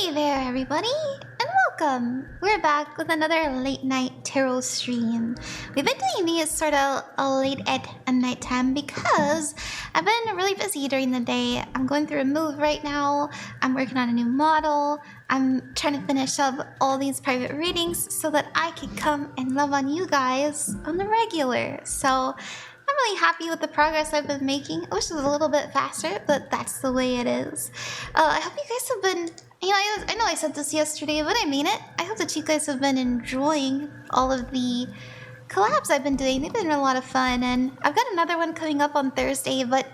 Hey there, everybody, and welcome! We're back with another late night tarot stream. We've been doing these sort of late at nighttime because I've been really busy during the day. I'm going through a move right now. I'm working on a new model. I'm trying to finish up all these private readings so that I can come and love on you guys on the regular. So I'm really happy with the progress I've been making. I wish it was a little bit faster, but that's the way it is. I hope you guys have been, I know I said this yesterday, but I mean it. I hope that you guys have been enjoying all of the collabs I've been doing. They've been a lot of fun, and I've got another one coming up on Thursday, but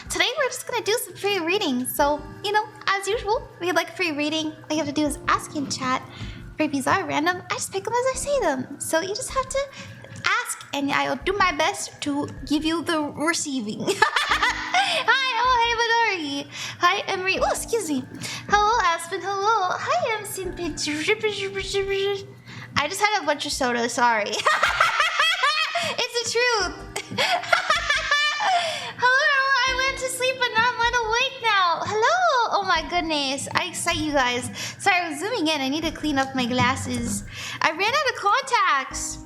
today we're just gonna do some free readings. So, as usual, if you'd like a free reading, all you have to do is ask in chat. Freebies are random. I just pick them as I say them. So you just have to ask, and I'll do my best to give you the receiving. Hi, hey, Manari. Hi, Emery. Oh, excuse me. Hello, Aspen. Hello. Hi, I'm Simpy. I just had a bunch of soda, sorry. It's the truth. Hello, I went to sleep but now I'm wide awake now. Hello. Oh my goodness. I excite you guys. Sorry, I was zooming in. I need to clean up my glasses. I ran out of contacts.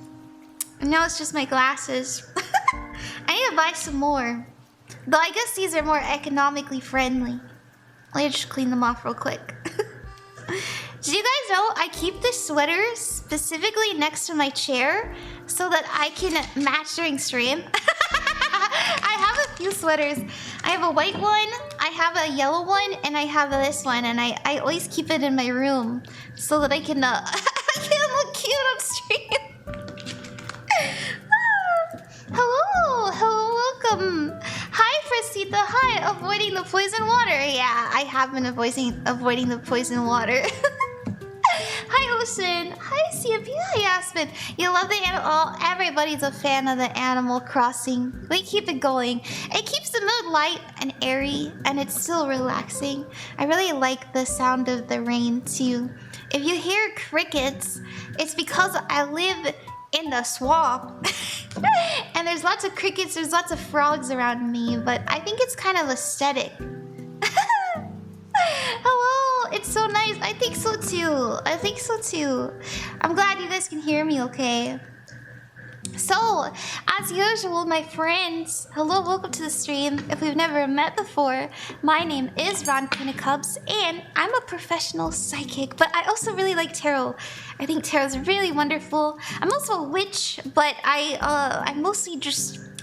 And now it's just my glasses. I need to buy some more. Though I guess these are more economically friendly. Let me just clean them off real quick. Did you guys know I keep this sweater specifically next to my chair so that I can match during stream? I have a few sweaters. I have a white one, I have a yellow one, and I have this one. And I always keep it in my room so that I can, I can look cute on stream. Hello, welcome. Hi, Fresita. Hi, avoiding the poison water. Yeah, I have been avoiding the poison water. Hi, Ocean. Hi, CMP. Hi, Aspen. You love the animal. Oh, everybody's a fan of the Animal Crossing. We keep it going. It keeps the mood light and airy, and it's still relaxing. I really like the sound of the rain, too. If you hear crickets, it's because I live in the swamp. And there's lots of crickets, there's lots of frogs around me, but I think it's kind of aesthetic. Hello, it's so nice. I think so too. I'm glad you guys can hear me okay. So, as usual, my friends, hello, welcome to the stream. If we've never met before, my name is Ron Queen of Cups, and I'm a professional psychic, but I also really like tarot. I think tarot is really wonderful. I'm also a witch, but I'm mostly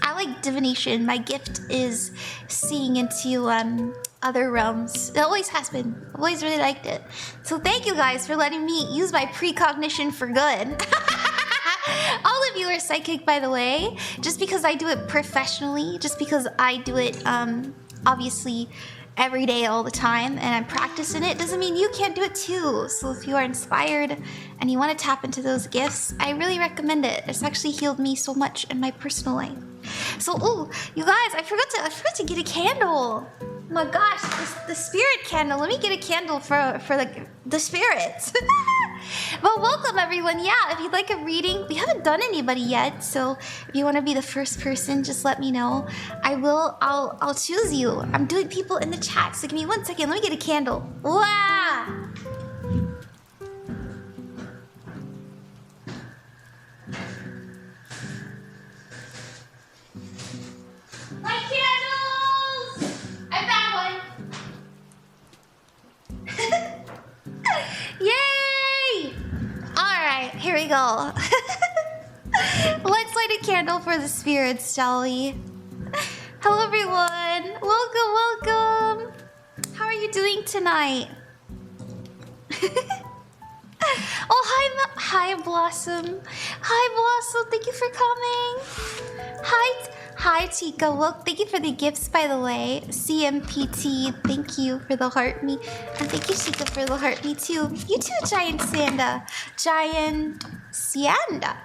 I like divination. My gift is seeing into other realms. It always has been. I've always really liked it. So thank you guys for letting me use my precognition for good. All of you are psychic, by the way. Just because I do it professionally, just because I do it obviously every day all the time and I'm practicing it, doesn't mean you can't do it too. So if you are inspired and you want to tap into those gifts, I really recommend it. It's actually healed me so much in my personal life. So, oh, you guys, I forgot to get a candle. Oh my gosh, the spirit candle. Let me get a candle for the spirits. Well, welcome everyone. Yeah, if you'd like a reading, we haven't done anybody yet, so if you want to be the first person, just let me know. I'll choose you. I'm doing people in the chat, so give me 1 second. Let me get a candle. Wow! My candles! I found one! Yay! Alright, here we go. Let's light a candle for the spirits, shall we? Hello, everyone. Welcome. How are you doing tonight? Oh, hi, Blossom. Hi, Blossom. Thank you for coming. Hi, Tika. Well, thank you for the gifts, by the way. CMPT, thank you for the heart me. And thank you, Tika, for the heart me, too. You too, Giant Sanda. Giant Sianda.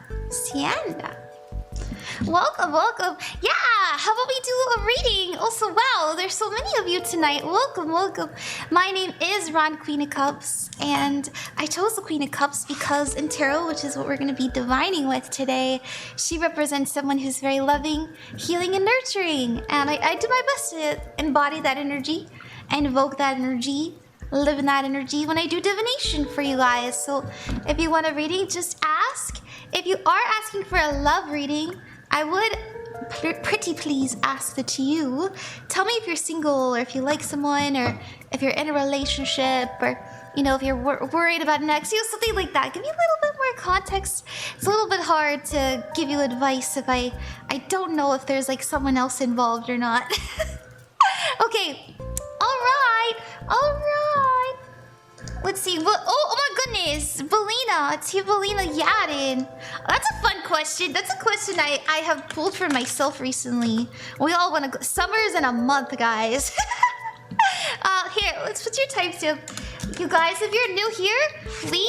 Welcome. Yeah, how about we do a reading? Also, wow, there's so many of you tonight. Welcome. My name is Ron Queen of Cups, and I chose the Queen of Cups because in tarot, which is what we're going to be divining with today, she represents someone who's very loving, healing, and nurturing. And I do my best to embody that energy and evoke that energy live in that energy when I do divination for you guys. So if you want a reading, just ask. If you are asking for a love reading, I would pretty please ask that you tell me if you're single, or if you like someone, or if you're in a relationship, or you know, if you're worried about next, you know, something like that. Give me a little bit more context. It's a little bit hard to give you advice if I don't know if there's like someone else involved or not. Okay, all right. Let's see. Oh my goodness, Belina, tbelina Yadin. That's a fun question. That's a question I have pulled for myself recently. We all want to go. Summer's in a month, guys. Here, let's put your types up. You guys, if you're new here, we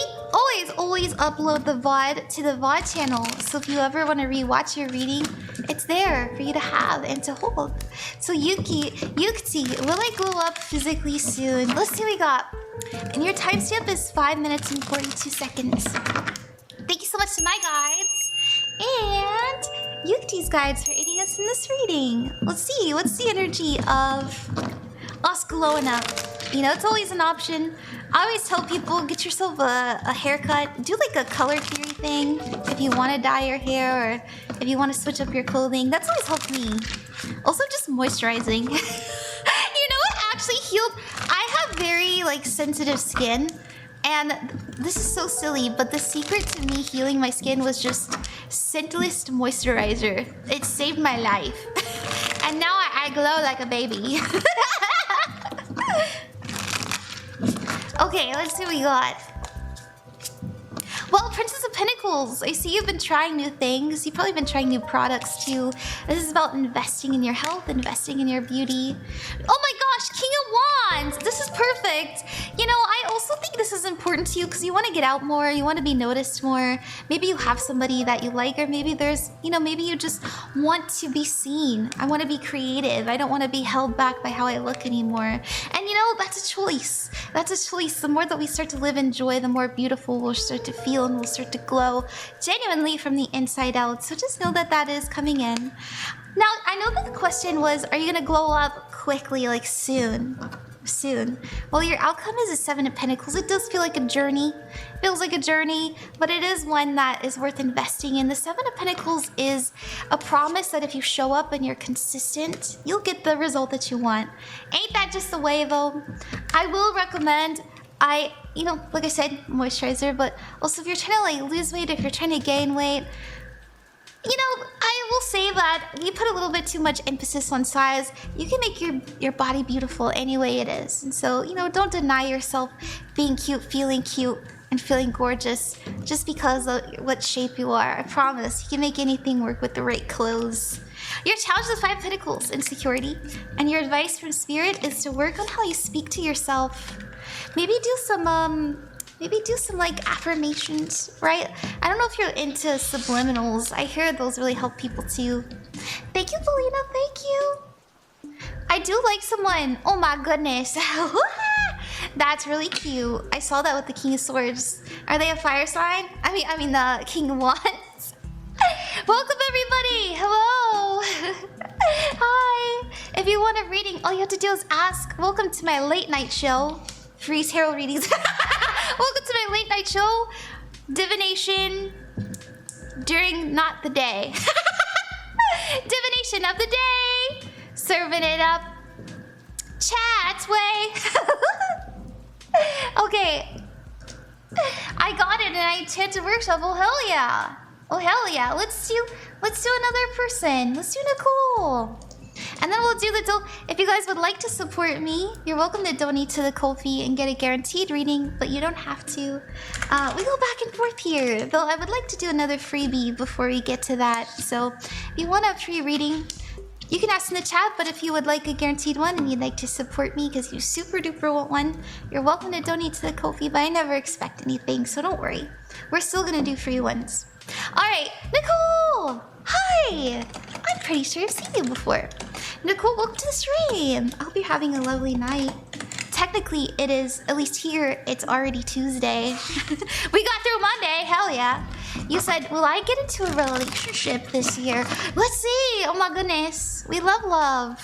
always upload the VOD to the VOD channel. So if you ever want to rewatch your reading, it's there for you to have and to hold. So Yukti, will I glow up physically soon? Let's see what we got. And your timestamp is 5 minutes and 42 seconds. Thank you so much to my guides and Yukti's guides for aiding us in this reading. Let's see, what's the energy of us glowing up? You know, it's always an option. I always tell people, get yourself a haircut. Do like a color theory thing if you want to dye your hair, or if you want to switch up your clothing. That's always helped me. Also, just moisturizing. You know what actually healed? I have very like sensitive skin, and this is so silly, but the secret to me healing my skin was just scentless moisturizer. It saved my life. And now I glow like a baby. Okay, let's see what we got. Well, Princess of Pentacles, I see you've been trying new things. You've probably been trying new products too. This is about investing in your health, investing in your beauty. Oh my gosh, King of Wands! This is perfect. You know, I also think this is important to you because you want to get out more, you want to be noticed more. Maybe you have somebody that you like, or maybe there's, you know, maybe you just want to be seen. I want to be creative. I don't want to be held back by how I look anymore. And you know, that's a choice. That's a choice. The more that we start to live in joy, the more beautiful we'll start to feel, and we'll start to glow genuinely from the inside out. So just know that that is coming in. Now, I know that the question was, are you going to glow up quickly, like soon? Soon. Well, your outcome is a 7 of Pentacles. It does feel like a journey. It feels like a journey, but it is one that is worth investing in. The 7 of Pentacles is a promise that if you show up and you're consistent, you'll get the result that you want. Ain't that just the way, though? I will recommend, you know, like I said, moisturizer, but also if you're trying to like lose weight, if you're trying to gain weight, you know, I will say that you put a little bit too much emphasis on size, you can make your body beautiful any way it is. And so, you know, don't deny yourself being cute, and feeling gorgeous just because of what shape you are. I promise, you can make anything work with the right clothes. Your challenge is 5 Pentacles, insecurity, and your advice from Spirit is to work on how you speak to yourself. Maybe do some like affirmations, right? I don't know if you're into subliminals. I hear those really help people too. Thank you, Belina, thank you. I do like someone. Oh my goodness. That's really cute. I saw that with the King of Swords. Are they a fire sign? I mean the King of Wands. Welcome everybody. Hello. Hi. If you want a reading, all you have to do is ask. Welcome to my late night show. Free tarot readings. Welcome to my late night show. Divination during not the day. Divination of the day. Serving it up. Chat way. Okay. I got it and I enchanted workshop. Oh hell yeah. Oh hell yeah. Let's do another person. Let's do Nicole. And then we'll do the if you guys would like to support me, you're welcome to donate to the Ko-fi and get a guaranteed reading, but you don't have to. We go back and forth here, though I would like to do another freebie before we get to that. So if you want a free reading, you can ask in the chat, but if you would like a guaranteed one and you'd like to support me because you super duper want one, you're welcome to donate to the Ko-fi, but I never expect anything, so don't worry. We're still gonna do free ones. All right, Nicole! Hi! I'm pretty sure I've seen you before. Nicole, welcome to the stream. I hope you're having a lovely night. Technically, it is, at least here, it's already Tuesday. We got through Monday, hell yeah. You said, will I get into a relationship this year? Let's see, oh my goodness. We love love.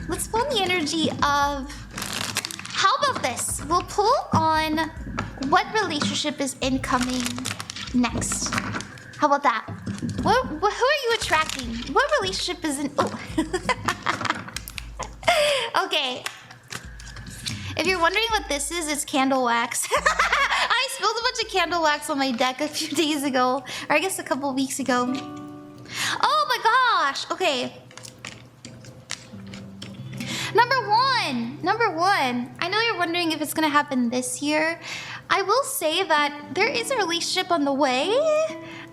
Let's pull in the energy of How about this? We'll pull on what relationship is incoming next. How about that? Who are you attracting? What relationship is in... Oh. Okay. If you're wondering what this is, it's candle wax. I spilled a bunch of candle wax on my deck a few days ago. Or I guess a couple weeks ago. Oh my gosh. Okay. Number one. I know you're wondering if it's gonna happen this year. I will say that there is a relationship on the way.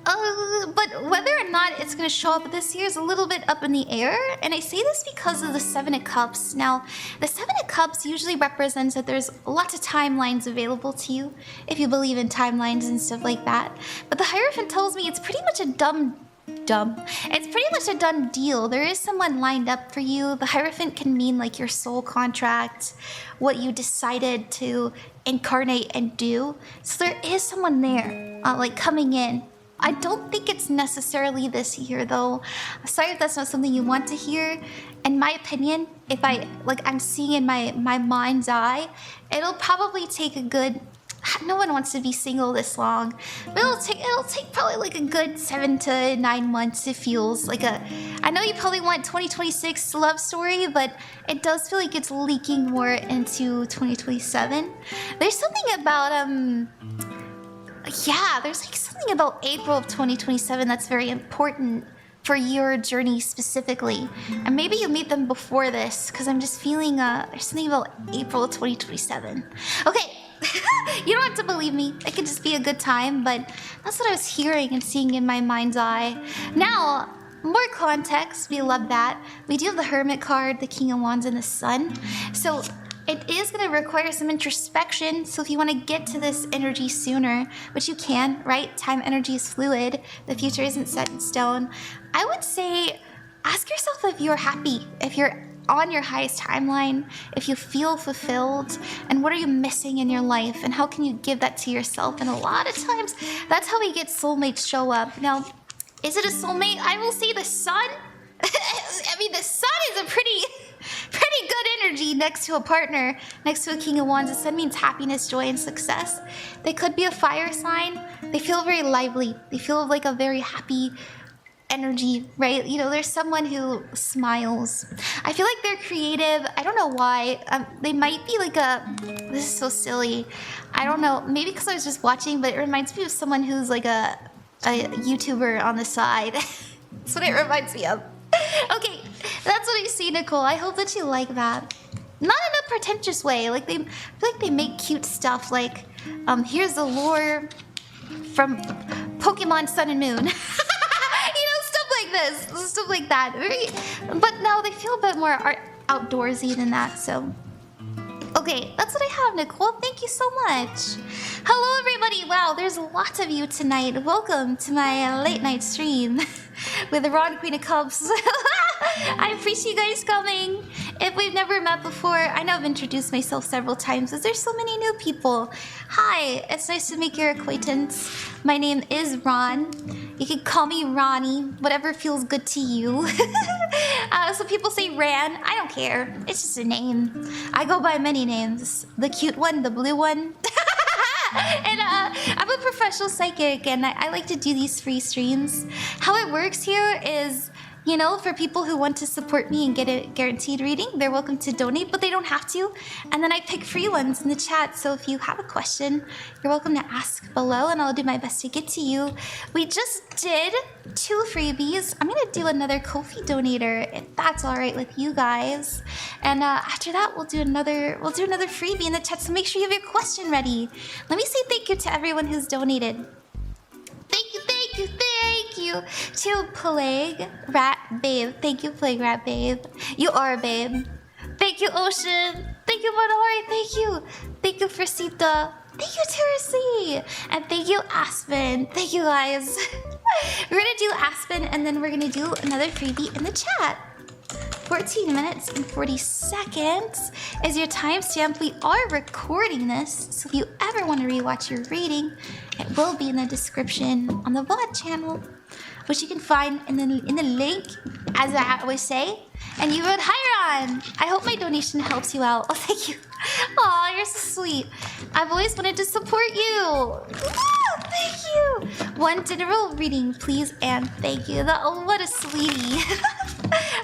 But whether or not it's gonna show up this year is a little bit up in the air. And I say this because of the Seven of Cups. Now, the Seven of Cups usually represents that there's lots of timelines available to you, if you believe in timelines and stuff like that. But the Hierophant tells me it's pretty much a it's pretty much a done deal. There is someone lined up for you. The Hierophant can mean like your soul contract, what you decided to incarnate and do. So there is someone there, like coming in. I don't think it's necessarily this year though. Sorry if that's not something you want to hear. In my opinion, if I'm seeing in my mind's eye, it'll probably take a good... No one wants to be single this long, but it'll take probably like a good 7 to 9 months. It feels like a... I know you probably want 2026 love story, but it does feel like it's leaking more into 2027. There's something about yeah, there's like something about April of 2027 that's very important for your journey specifically. And maybe you meet them before this, because I'm just feeling there's something about April of 2027. Okay. You don't have to believe me. It could just be a good time, but that's what I was hearing and seeing in my mind's eye. Now, more context. We love that. We do have the Hermit card, the King of Wands, and the Sun. So it is going to require some introspection. So if you want to get to this energy sooner, which you can, right? Time energy is fluid. The future isn't set in stone. I would say ask yourself if you're happy, if you're on your highest timeline, if you feel fulfilled, and what are you missing in your life, and how can you give that to yourself? And a lot of times, that's how we get soulmates show up. Now, is it a soulmate? I will say the Sun. I mean, the Sun is a pretty good energy next to a partner, next to a King of Wands. The Sun means happiness, joy, and success. They could be a fire sign. They feel very lively. They feel like a very happy energy, right? You know, there's someone who smiles. I feel like they're creative. I don't know why. They might be like this is so silly. I don't know. Maybe because I was just watching, but it reminds me of someone who's like a YouTuber on the side. That's what it reminds me of. Okay, that's what I see, Nicole. I hope that you like that. Not in a pretentious way. Like I feel like they make cute stuff. Like, here's the lore from Pokemon Sun and Moon. Stuff like that. But now they feel a bit more outdoorsy than that, so... Okay, that's what I have, Nicole. Thank you so much. Hello, everybody. Wow, there's lots of you tonight. Welcome to my late night stream with the Ron Queen of Cups. I appreciate you guys coming. If we've never met before, I know I've introduced myself several times, but there's so many new people. Hi, it's nice to make your acquaintance. My name is Ron. You can call me Ronnie, whatever feels good to you. So people say Ran. I don't care. It's just a name. I go by many names. The cute one, the blue one. And I'm a professional psychic, and I like to do these free streams. How it works here is, you know, for people who want to support me and get a guaranteed reading, they're welcome to donate, but they don't have to. And then I pick free ones in the chat, so if you have a question, you're welcome to ask below, and I'll do my best to get to you. We just did 2 freebies. I'm gonna do another Ko-fi donator, if that's all right with you guys. And after that, we'll do another freebie in the chat, so make sure you have your question ready. Let me say thank you to everyone who's donated. Thank you to Plague Rat Babe. Thank you, Plague Rat Babe. You are a babe. Thank you, Ocean. Thank you, Manari. Thank you. Thank you, Fresita. Thank you, TeresZee. And thank you, Aspen. Thank you, guys. We're gonna do Aspen, and then we're gonna do another freebie in the chat. 14 minutes and 40 seconds is your timestamp. We are recording this, so if you ever want to rewatch your reading, it will be in the description on the VOD channel, which you can find in the link as I always say. And you wrote Hiron. I hope my donation helps you out. Oh, thank you. Aw, you're so sweet. I've always wanted to support you. Ah, thank you. One general reading, please, and thank you. Oh, what a sweetie.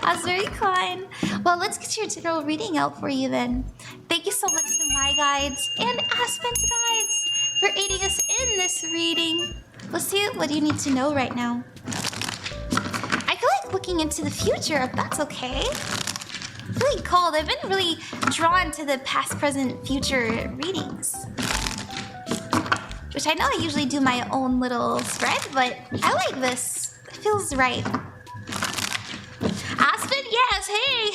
That's very kind. Well, let's get your general reading out for you then. Thank you so much to my guides and Aspen's guides for aiding us in this reading. Let's see what you need to know right now. I feel like looking into the future, if that's okay. Really cold. I've been really drawn to the past, present, future readings. Which I know I usually do my own little spread, but I like this. It feels right. Aspen, yes, hey!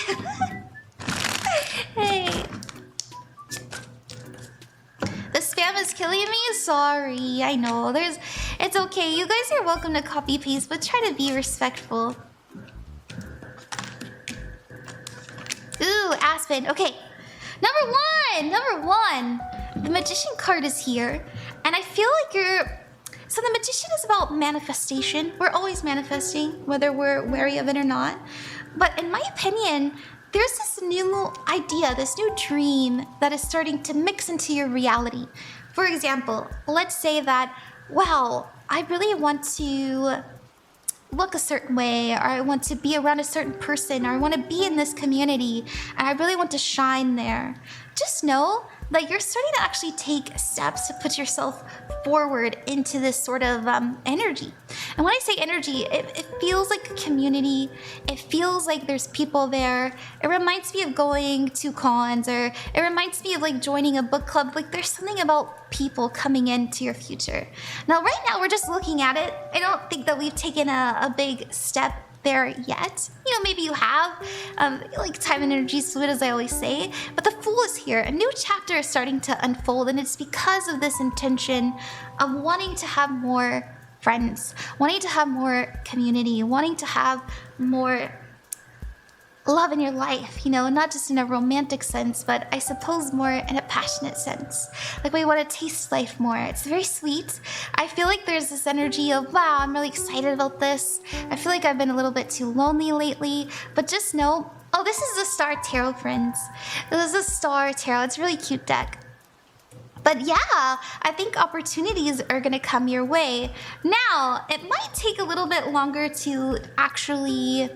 Hey. The spam is killing me? Sorry, I know. It's okay. You guys are welcome to copy paste, but try to be respectful. Ooh, Aspen. Okay. Number one. The Magician card is here. And I feel like so the Magician is about manifestation. We're always manifesting, whether we're wary of it or not. But in my opinion, there's this new idea, this new dream that is starting to mix into your reality. For example, let's say that, wow, I really want to look a certain way, or I want to be around a certain person, or I want to be in this community, and I really want to shine there. Just know that you're starting to actually take steps to put yourself forward into this sort of energy. And when I say energy, it feels like a community. It feels like there's people there. It reminds me of going to cons, or it reminds me of like joining a book club. Like there's something about people coming into your future. Now, right now, we're just looking at it. I don't think that we've taken a big step there yet. You know, maybe you have. Like time and energy is fluid, as I always say. But the Fool is here. A new chapter is starting to unfold, and it's because of this intention of wanting to have more friends, wanting to have more community, wanting to have more love in your life, you know, not just in a romantic sense, but I suppose more in a passionate sense. Like we want to taste life more. It's very sweet. I feel like there's this energy of, wow, I'm really excited about this. I feel like I've been a little bit too lonely lately, but just know, oh, this is the Star Tarot, friends. This is a Star Tarot. It's a really cute deck. But yeah, I think opportunities are going to come your way. Now, it might take a little bit longer to actually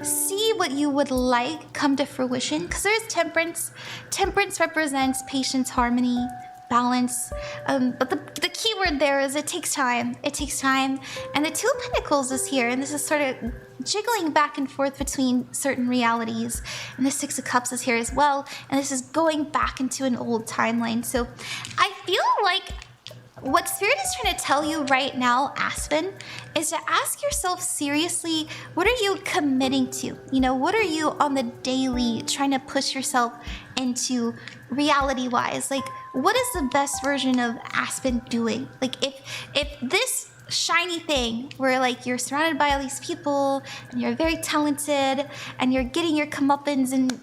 see what you would like come to fruition, because there's Temperance. Temperance represents patience, harmony, balance. But the key word there is it takes time. It takes time. And the Two of Pentacles is here, and this is sort of jiggling back and forth between certain realities. And the Six of Cups is here as well, and this is going back into an old timeline. So I feel like what Spirit is trying to tell you right now, Aspen, is to ask yourself seriously, what are you committing to? You know, what are you on the daily trying to push yourself into reality-wise? Like, what is the best version of Aspen doing? Like, if this shiny thing where like you're surrounded by all these people and you're very talented and you're getting your comeuppance and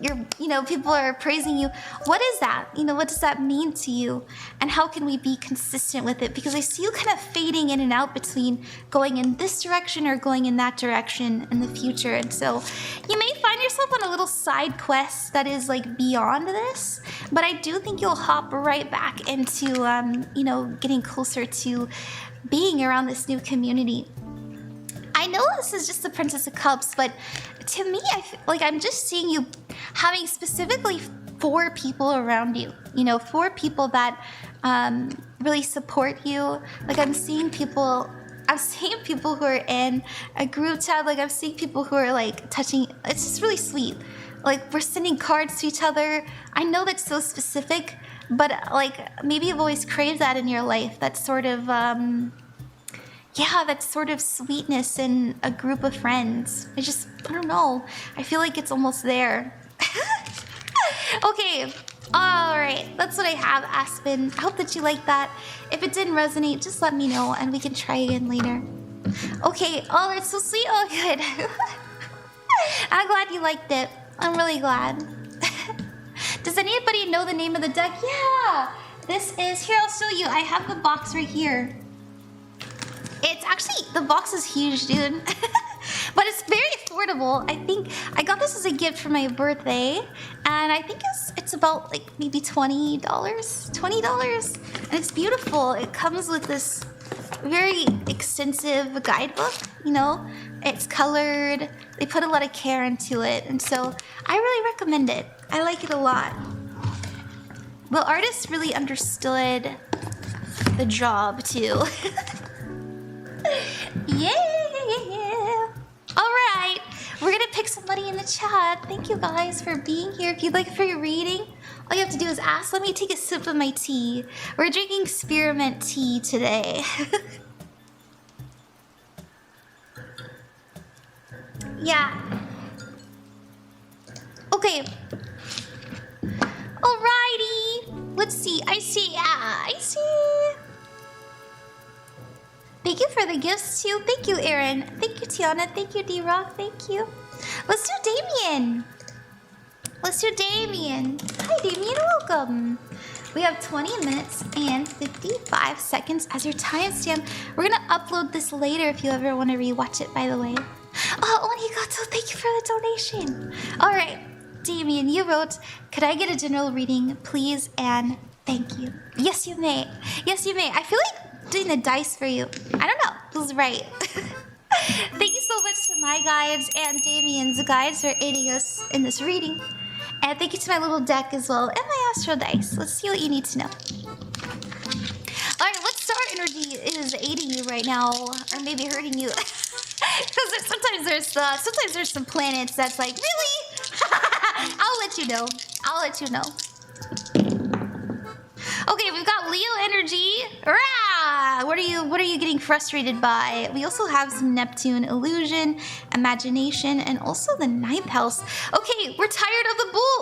people are praising you, what is that? You know, what does that mean to you? And how can we be consistent with it? Because I see you kind of fading in and out between going in this direction or going in that direction in the future. And so you may find yourself on a little side quest that is like beyond this, but I do think you'll hop right back into getting closer to being around this new community. I know this is just the Princess of Cups, but to me, I feel like I'm just seeing you having specifically 4 people around you. You know, 4 people that really support you. Like I'm seeing people who are in a group chat. Like I'm seeing people who are like touching. It's just really sweet. Like we're sending cards to each other. I know that's so specific, but like maybe you've always craved that in your life. That sort of that sort of sweetness in a group of friends. I don't know. I feel like it's almost there. Okay, all right. That's what I have, Aspen. I hope that you like that. If it didn't resonate, just let me know and we can try again later. Okay, oh, that's so sweet. Oh, good. I'm glad you liked it. I'm really glad. Does anybody know the name of the deck? Yeah, this is, here, I'll show you. I have the box right here. It's actually, the box is huge, dude. But it's very affordable. I think I got this as a gift for my birthday, and I think it's about like maybe $20. $20, and it's beautiful. It comes with this very extensive guidebook, you know. It's colored. They put a lot of care into it, and so I really recommend it. I like it a lot. The artist really understood the job too. Yeah. All right, we're gonna pick somebody in the chat. Thank you guys for being here. If you'd like for your reading, all you have to do is ask. Let me take a sip of my tea. We're drinking spearmint tea today. Yeah. Okay. Alrighty. Let's see. I see. Yeah, I see. Thank you for the gifts too. Thank you, Aaron. Thank you, Tiana. Thank you, D-Rock. Thank you. Let's do Damien. Let's do Damien. Hi, Damien. Welcome. We have 20 minutes and 55 seconds as your timestamp. We're gonna upload this later if you ever want to rewatch it, by the way. Oh, Onigato, thank you for the donation. All right, Damien, you wrote, could I get a general reading, please, and thank you. Yes, you may. Yes, you may. I feel like doing the dice for you. I don't know. Feels right. Thank you so much to my guides and Damien's guides for aiding us in this reading. And thank you to my little deck as well and my astro dice. Let's see what you need to know. All right, what star energy is aiding you right now, or maybe hurting you? Because sometimes there's some planets that's like, really? I'll let you know. I'll let you know. Okay, we've got Leo energy. Rah! What are you getting frustrated by? We also have some Neptune illusion, imagination, and also the 9th house. Okay, we're tired of the bull.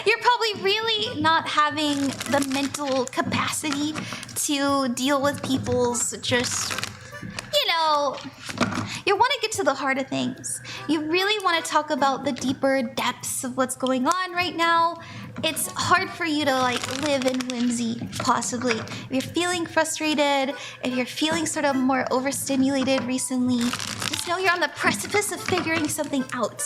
You're probably really not having the mental capacity to deal with people's just, you know, you want to get to the heart of things. You really want to talk about the deeper depths of what's going on right now. It's hard for you to like live in whimsy, possibly. If you're feeling frustrated, if you're feeling sort of more overstimulated recently, just know you're on the precipice of figuring something out.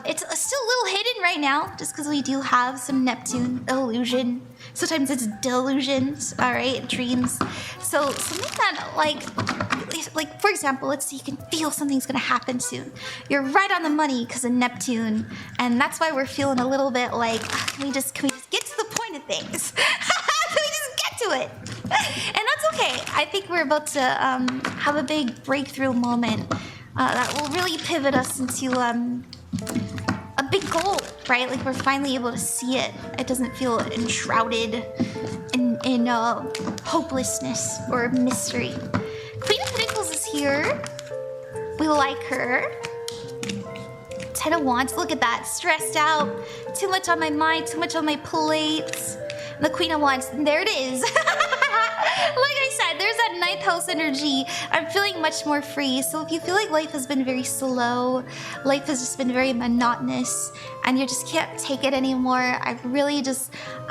It's still a little hidden right now, just because we do have some Neptune illusion. Sometimes it's delusions, all right, dreams. So something that like for example, let's say you can feel something's gonna happen soon. You're right on the money because of Neptune, and that's why we're feeling a little bit like, can we just get to the point of things? Can we just get to it? And that's okay. I think we're about to have a big breakthrough moment that will really pivot us into a big goal, right? Like we're finally able to see it. It doesn't feel enshrouded in hopelessness or mystery. Queen of Pentacles is here. We like her. 10 of Wands, look at that. Stressed out. Too much on my mind, too much on my plate. The Queen of Wands, and there it is. Like I said, there's that 9th house energy. I'm feeling much more free. So if you feel like life has been very slow, life has just been very monotonous, and you just can't take it anymore, I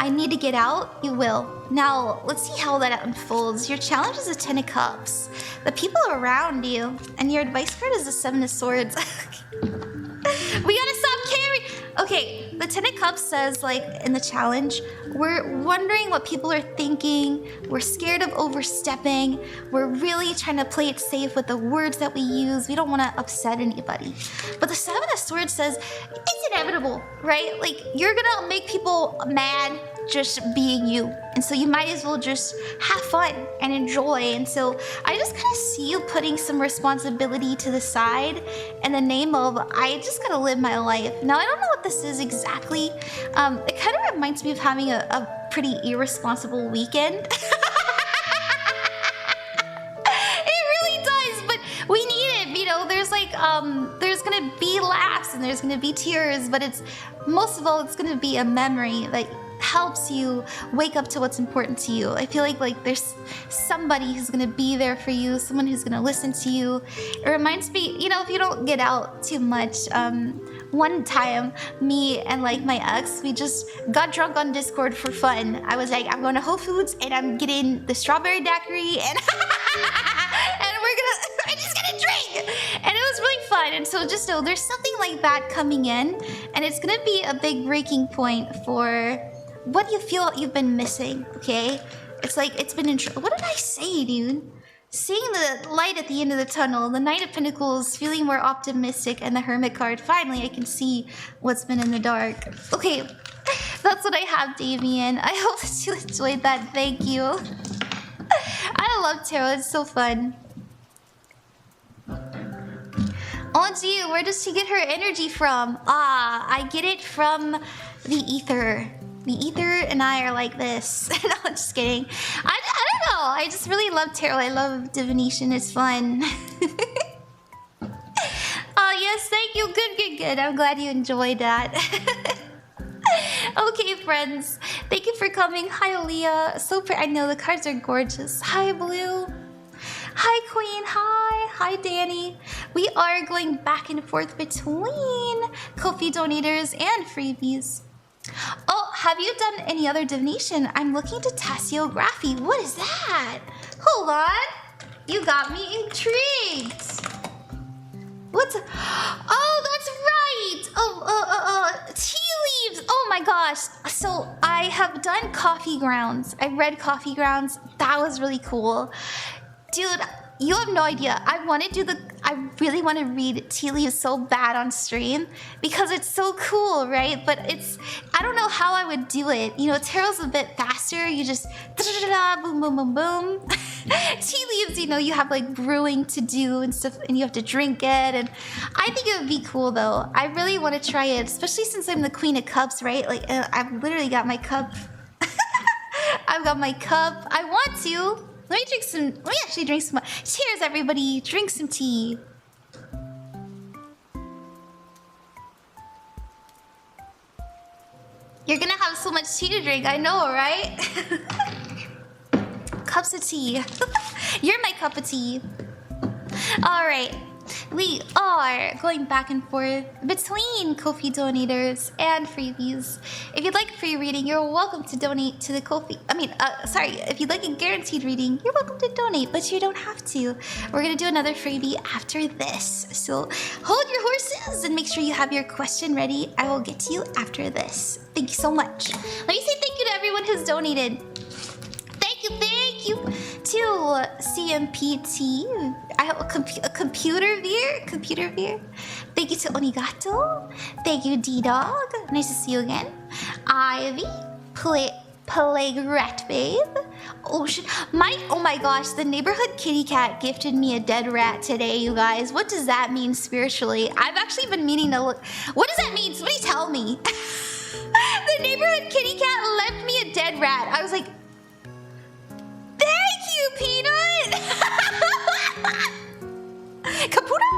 need to get out, you will. Now, let's see how that unfolds. Your challenge is a 10 of Cups. The people around you, and your advice card is the 7 of Swords. We gotta stop caring. Okay, the 10 of Cups says, like, in the challenge, we're wondering what people are thinking. We're scared of overstepping. We're really trying to play it safe with the words that we use. We don't want to upset anybody. But the 7 of Swords says, it's inevitable, right? Like, you're gonna make people mad just being you. And so you might as well just have fun and enjoy. And so I just kind of see you putting some responsibility to the side in the name of, I just gotta live my life. Now, I don't know what this is exactly. It kind of reminds me of having a pretty irresponsible weekend. It really does, but we need it. You know, there's like, there's gonna be laughs and there's gonna be tears, but most of all, it's gonna be a memory that helps you wake up to what's important to you. I feel like there's somebody who's gonna be there for you, someone who's gonna listen to you. It reminds me, you know, if you don't get out too much, one time, me and like my ex, we just got drunk on Discord for fun. I was like, I'm going to Whole Foods and I'm getting the strawberry daiquiri and and we're we're just gonna drink. And it was really fun. And so just know there's something like that coming in, and it's gonna be a big breaking point for what you feel you've been missing, okay? It's like, it's been what did I say, dude? Seeing the light at the end of the tunnel, the Knight of Pentacles, feeling more optimistic, and the Hermit card. Finally, I can see what's been in the dark. Okay, that's what I have, Damien. I hope that you enjoyed that. Thank you. I love tarot. It's so fun. Oh, gee, where does she get her energy from? Ah, I get it from the ether. The ether and I are like this. No, I'm just kidding. I don't know. I just really love tarot. I love divination. It's fun. Oh, yes. Thank you. Good. I'm glad you enjoyed that. Okay, friends. Thank you for coming. Hi, Aaliyah. So I know the cards are gorgeous. Hi, Blue. Hi, Queen. Hi, Danny. We are going back and forth between Ko-fi donators and freebies. Oh, have you done any other divination? I'm looking to tasseography. What is that? Hold on. You got me intrigued. What's... Oh, that's right. Tea leaves. Oh my gosh. So I have done coffee grounds. I read coffee grounds. That was really cool. Dude, you have no idea. I really want to read tea leaves so bad on stream because it's so cool, right? But I don't know how I would do it. You know, tarot's a bit faster. You just boom, boom, boom, boom. Tea leaves, you know, you have like brewing to do and stuff, and you have to drink it. And I think it would be cool though. I really want to try it, especially since I'm the Queen of Cups, right? Like I've literally got my cup. I've got my cup. I want to. Let me actually drink some. Cheers, everybody. Drink some tea. You're gonna have so much tea to drink, I know, right? Cups of tea. You're my cup of tea. All right. We are going back and forth between Ko-fi donators and freebies. If you'd like a free reading, you're welcome to donate to the Ko-fi. If you'd like a guaranteed reading, you're welcome to donate, but you don't have to. We're gonna do another freebie after this. So hold your horses and make sure you have your question ready. I will get to you after this. Thank you so much. Let me say thank you to everyone who's donated. Thank you to CMPT. I have a computer veer. Thank you to Onigato. Thank you, D-Dog. Nice to see you again. Ivy. Plague Rat Babe. Ocean. Oh my gosh, the neighborhood kitty cat gifted me a dead rat today, you guys. What does that mean spiritually? I've actually been meaning to look. What does that mean? Somebody tell me. The neighborhood kitty cat left me a dead rat. I was like, thank you, Peanut! Caputa?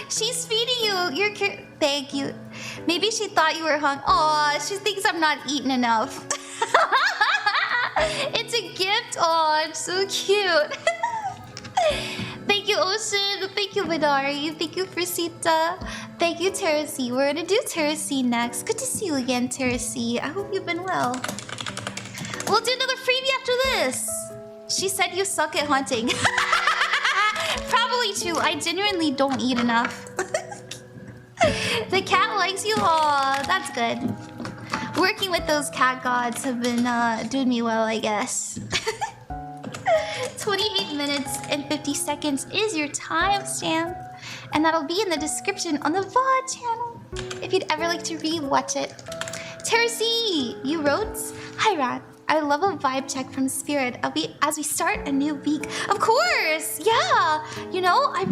She's feeding you. Thank you. Maybe she thought you were hungry. Aw, she thinks I'm not eating enough. It's a gift. Aw, it's so cute. Thank you, Ocean. Thank you, Manari. Thank you, Fresita. Thank you, TeresZee. We're gonna do TeresZee next. Good to see you again, TeresZee. I hope you've been well. We'll do another freebie after this. She said you suck at hunting. Probably too. I genuinely don't eat enough. The cat likes you. Aw, that's good. Working with those cat gods have been doing me well, I guess. 28 minutes and 50 seconds is your timestamp. And that'll be in the description on the VOD channel if you'd ever like to rewatch it. TeresZee, you wrote? Hi, Rat. I love a vibe check from Spirit as we start a new week. Of course, yeah. You know, I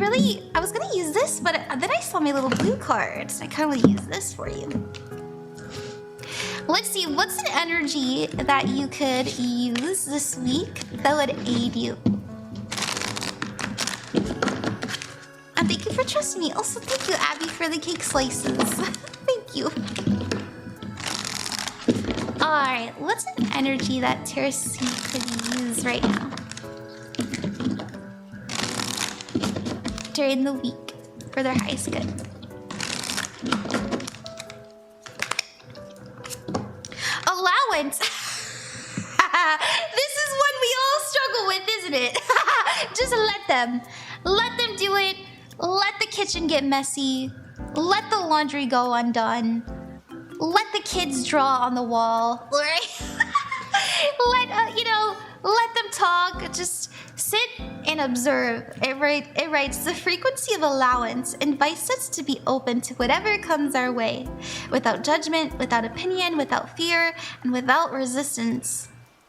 was gonna use this, but then I saw my little blue cards. I kind of want to use this for you. Let's see, what's an energy that you could use this week that would aid you? And thank you for trusting me. Also, thank you, Abby, for the cake slices. Thank you. Alright, what's an energy that TeresZee could use right now? During the week for their highest good. Allowance! This is one we all struggle with, isn't it? Just them. Let them do it. Let the kitchen get messy. Let the laundry go undone. Let the kids draw on the wall. Let them talk. Just sit and observe. It writes, the frequency of allowance invites us to be open to whatever comes our way, without judgment, without opinion, without fear, and without resistance.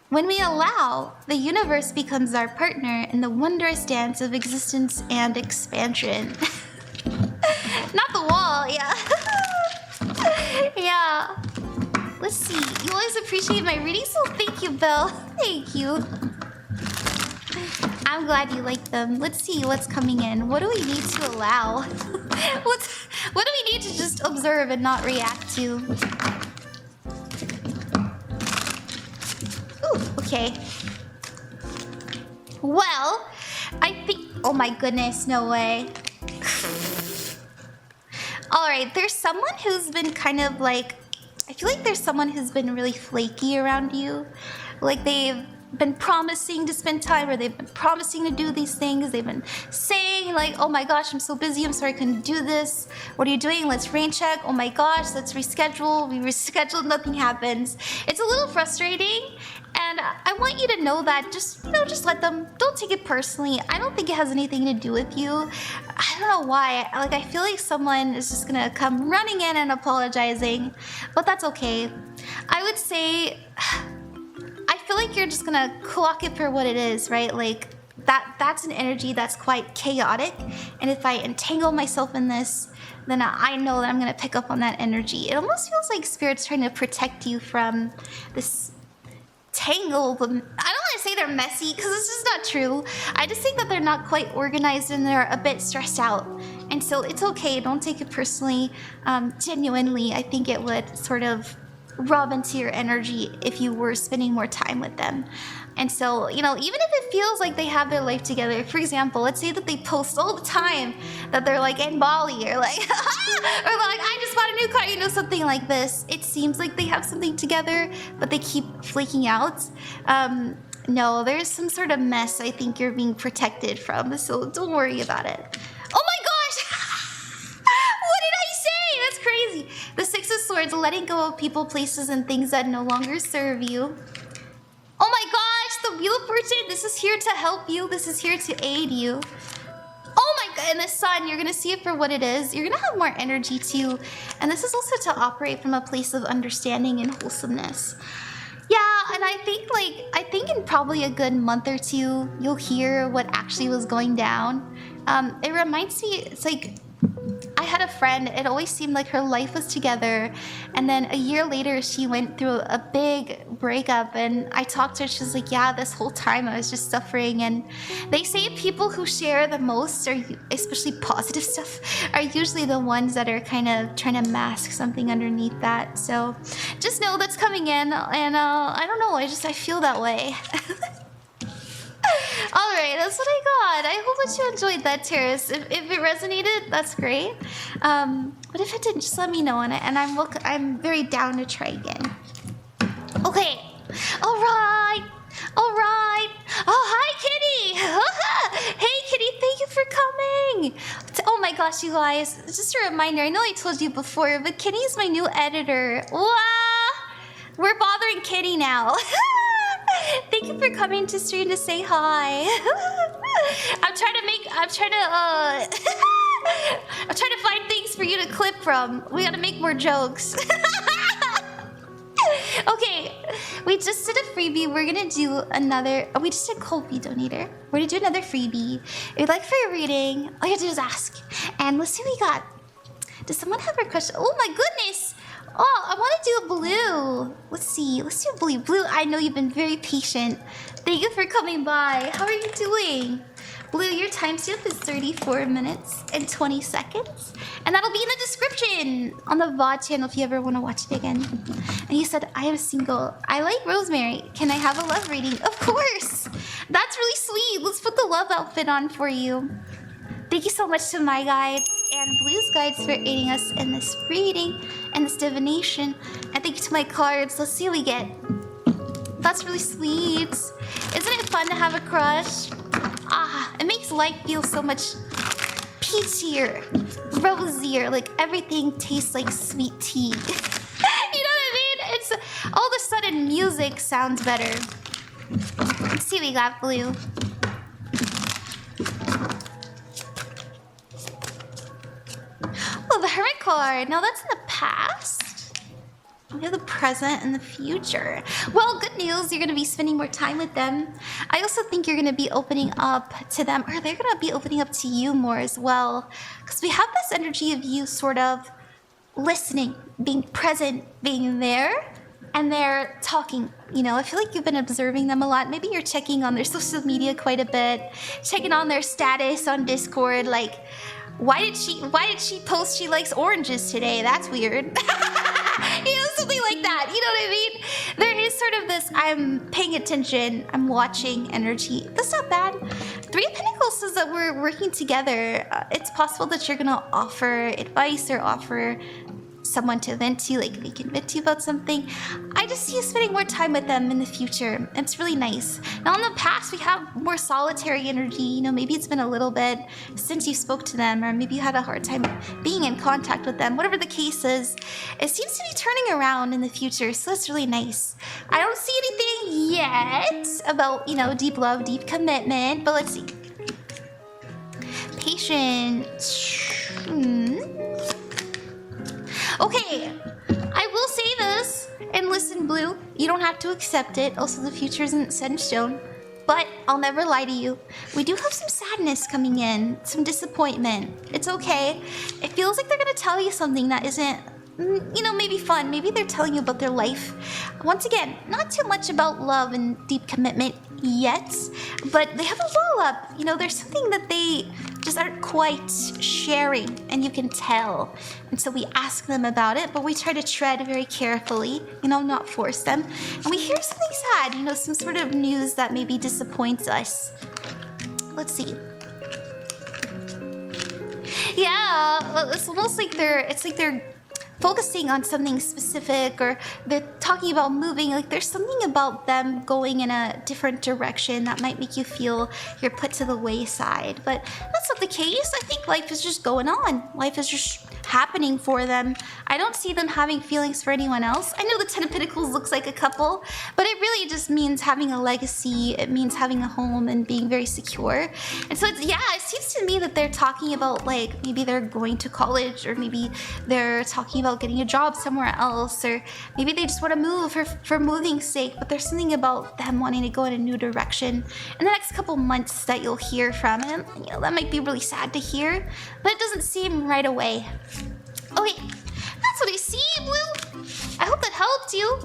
When we allow, the universe becomes our partner in the wondrous dance of existence and expansion. Not the wall, yeah. Yeah. Let's see. You always appreciate my reading, so thank you, Belle. Thank you. I'm glad you like them. Let's see what's coming in. What do we need to allow? What do we need to just observe and not react to? Ooh, okay. Well, I think... Oh my goodness, no way. Alright, there's someone who's been kind of like... I feel like there's someone who's been really flaky around you. Like they've been promising to spend time, or they've been promising to do these things. They've been saying like, oh my gosh, I'm so busy, I'm sorry I couldn't do this. What are you doing? Let's rain check. Oh my gosh, let's reschedule. We rescheduled, nothing happens. It's a little frustrating. And I want you to know that just let them. Don't take it personally. I don't think it has anything to do with you. I don't know why. Like, I feel like someone is just gonna come running in and apologizing, but that's okay. I would say, I feel like you're just gonna clock it for what it is, right? Like, that's an energy that's quite chaotic. And if I entangle myself in this, then I know that I'm gonna pick up on that energy. It almost feels like Spirit's trying to protect you from this tangle. I don't want to say they're messy because this is not true. I just think that they're not quite organized and they're a bit stressed out. And so it's okay. Don't take it personally. Genuinely, I think it would sort of rub into your energy if you were spending more time with them. And so, even if it feels like they have their life together, for example, let's say that they post all the time that they're like in Bali or like, or like, I just bought a new car, something like this. It seems like they have something together, but they keep flaking out. No, there's some sort of mess I think you're being protected from, so don't worry about it. Oh my gosh! What did I say? That's crazy. The Six of Swords, letting go of people, places, and things that no longer serve you. Oh my gosh, the Wheel of Fortune, this is here to help you. This is here to aid you. Oh my god, and the Sun, you're gonna see it for what it is. You're gonna have more energy too. And this is also to operate from a place of understanding and wholesomeness. Yeah, and I think in probably a good month or two, you'll hear what actually was going down. It reminds me, it's like, I had a friend, it always seemed like her life was together, and then a year later she went through a big breakup, and I talked to her, she's like, yeah, this whole time I was just suffering. And they say people who share the most, or especially positive stuff, are usually the ones that are kind of trying to mask something underneath that. So just know that's coming in, and I don't know, I feel that way. Alright, that's what I got. I hope that you enjoyed that, Teres. If it resonated, that's great. But if it didn't, just let me know, and I'm very down to try again. Okay. Alright. Oh, hi, Kitty. Hey, Kitty, thank you for coming. Oh my gosh, you guys. Just a reminder, I know I told you before, but Kitty's my new editor. Wow. We're bothering Kitty now. Thank you for coming to stream to say hi. I'm trying to find things for you to clip from. We gotta make more jokes. Okay, we just did a freebie. We're gonna do another. We just did Kofi Donator. We're gonna do another freebie. If you'd like for your reading, all you have to do is ask. And let's see what we got. Does someone have a question? Oh my goodness. Oh, I want to do a blue. Let's see. Let's do blue. Blue, I know you've been very patient. Thank you for coming by. How are you doing? Blue, your timestamp is 34 minutes and 20 seconds. And that'll be in the description on the VOD channel if you ever want to watch it again. And you said, I am single. I like Rosemary. Can I have a love reading? Of course. That's really sweet. Let's put the love outfit on for you. Thank you so much to my guides and Blue's guides for aiding us in this reading and this divination. And thank you to my cards. Let's see what we get. That's really sweet. Isn't it fun to have a crush? Ah, it makes life feel so much peachier, rosier. Like everything tastes like sweet tea. You know what I mean? It's all of a sudden music sounds better. Let's see what we got, Blue. Oh, the Hermit card. Now that's in the past. We have the present and the future. Well, good news. You're going to be spending more time with them. I also think you're going to be opening up to them, or they're going to be opening up to you more as well. Because we have this energy of you sort of listening, being present, being there, and they're talking. You know, I feel like you've been observing them a lot. Maybe you're checking on their social media quite a bit, checking on their status on Discord. Like, why did she post she likes oranges today? That's weird. You know, something like that. You know what I mean? There is sort of this I'm paying attention, I'm watching energy. That's not bad. Three of Pentacles says that we're working together. It's possible that you're gonna offer advice or offer someone to vent to, like they can vent to you about something. I just see you spending more time with them in the future. It's really nice. Now in the past, we have more solitary energy. You know, maybe it's been a little bit since you spoke to them, or maybe you had a hard time being in contact with them. Whatever the case is, it seems to be turning around in the future, so that's really nice. I don't see anything yet about, you know, deep love, deep commitment, but let's see. Patience. Okay, I will say this, and listen, Blue, you don't have to accept it. Also, the future isn't set in stone, but I'll never lie to you. We do have some sadness coming in, some disappointment. It's okay. It feels like they're gonna tell you something that isn't, you know, maybe fun. Maybe they're telling you about their life. Once again, not too much about love and deep commitment yet, but they have a wall up. You know, there's something that they just aren't quite sharing, and you can tell. And so we ask them about it, but we try to tread very carefully, you know, not force them. And we hear something sad, you know, some sort of news that maybe disappoints us. Let's see. Yeah, it's almost like they're focusing on something specific, or they're talking about moving. Like there's something about them going in a different direction that might make you feel you're put to the wayside. But that's not the case. I think life is just going on. Life is just happening for them. I don't see them having feelings for anyone else. I know the Ten of Pentacles looks like a couple, but it really just means having a legacy. It means having a home and being very secure. And so it's, yeah, it seems to me that they're talking about, like, maybe they're going to college, or maybe they're talking about getting a job somewhere else, or maybe they just want to move for moving's sake. But there's something about them wanting to go in a new direction in the next couple months that you'll hear from. And you know, that might be really sad to hear, but it doesn't seem right away. Okay, that's what I see, Blue. I hope that helped you.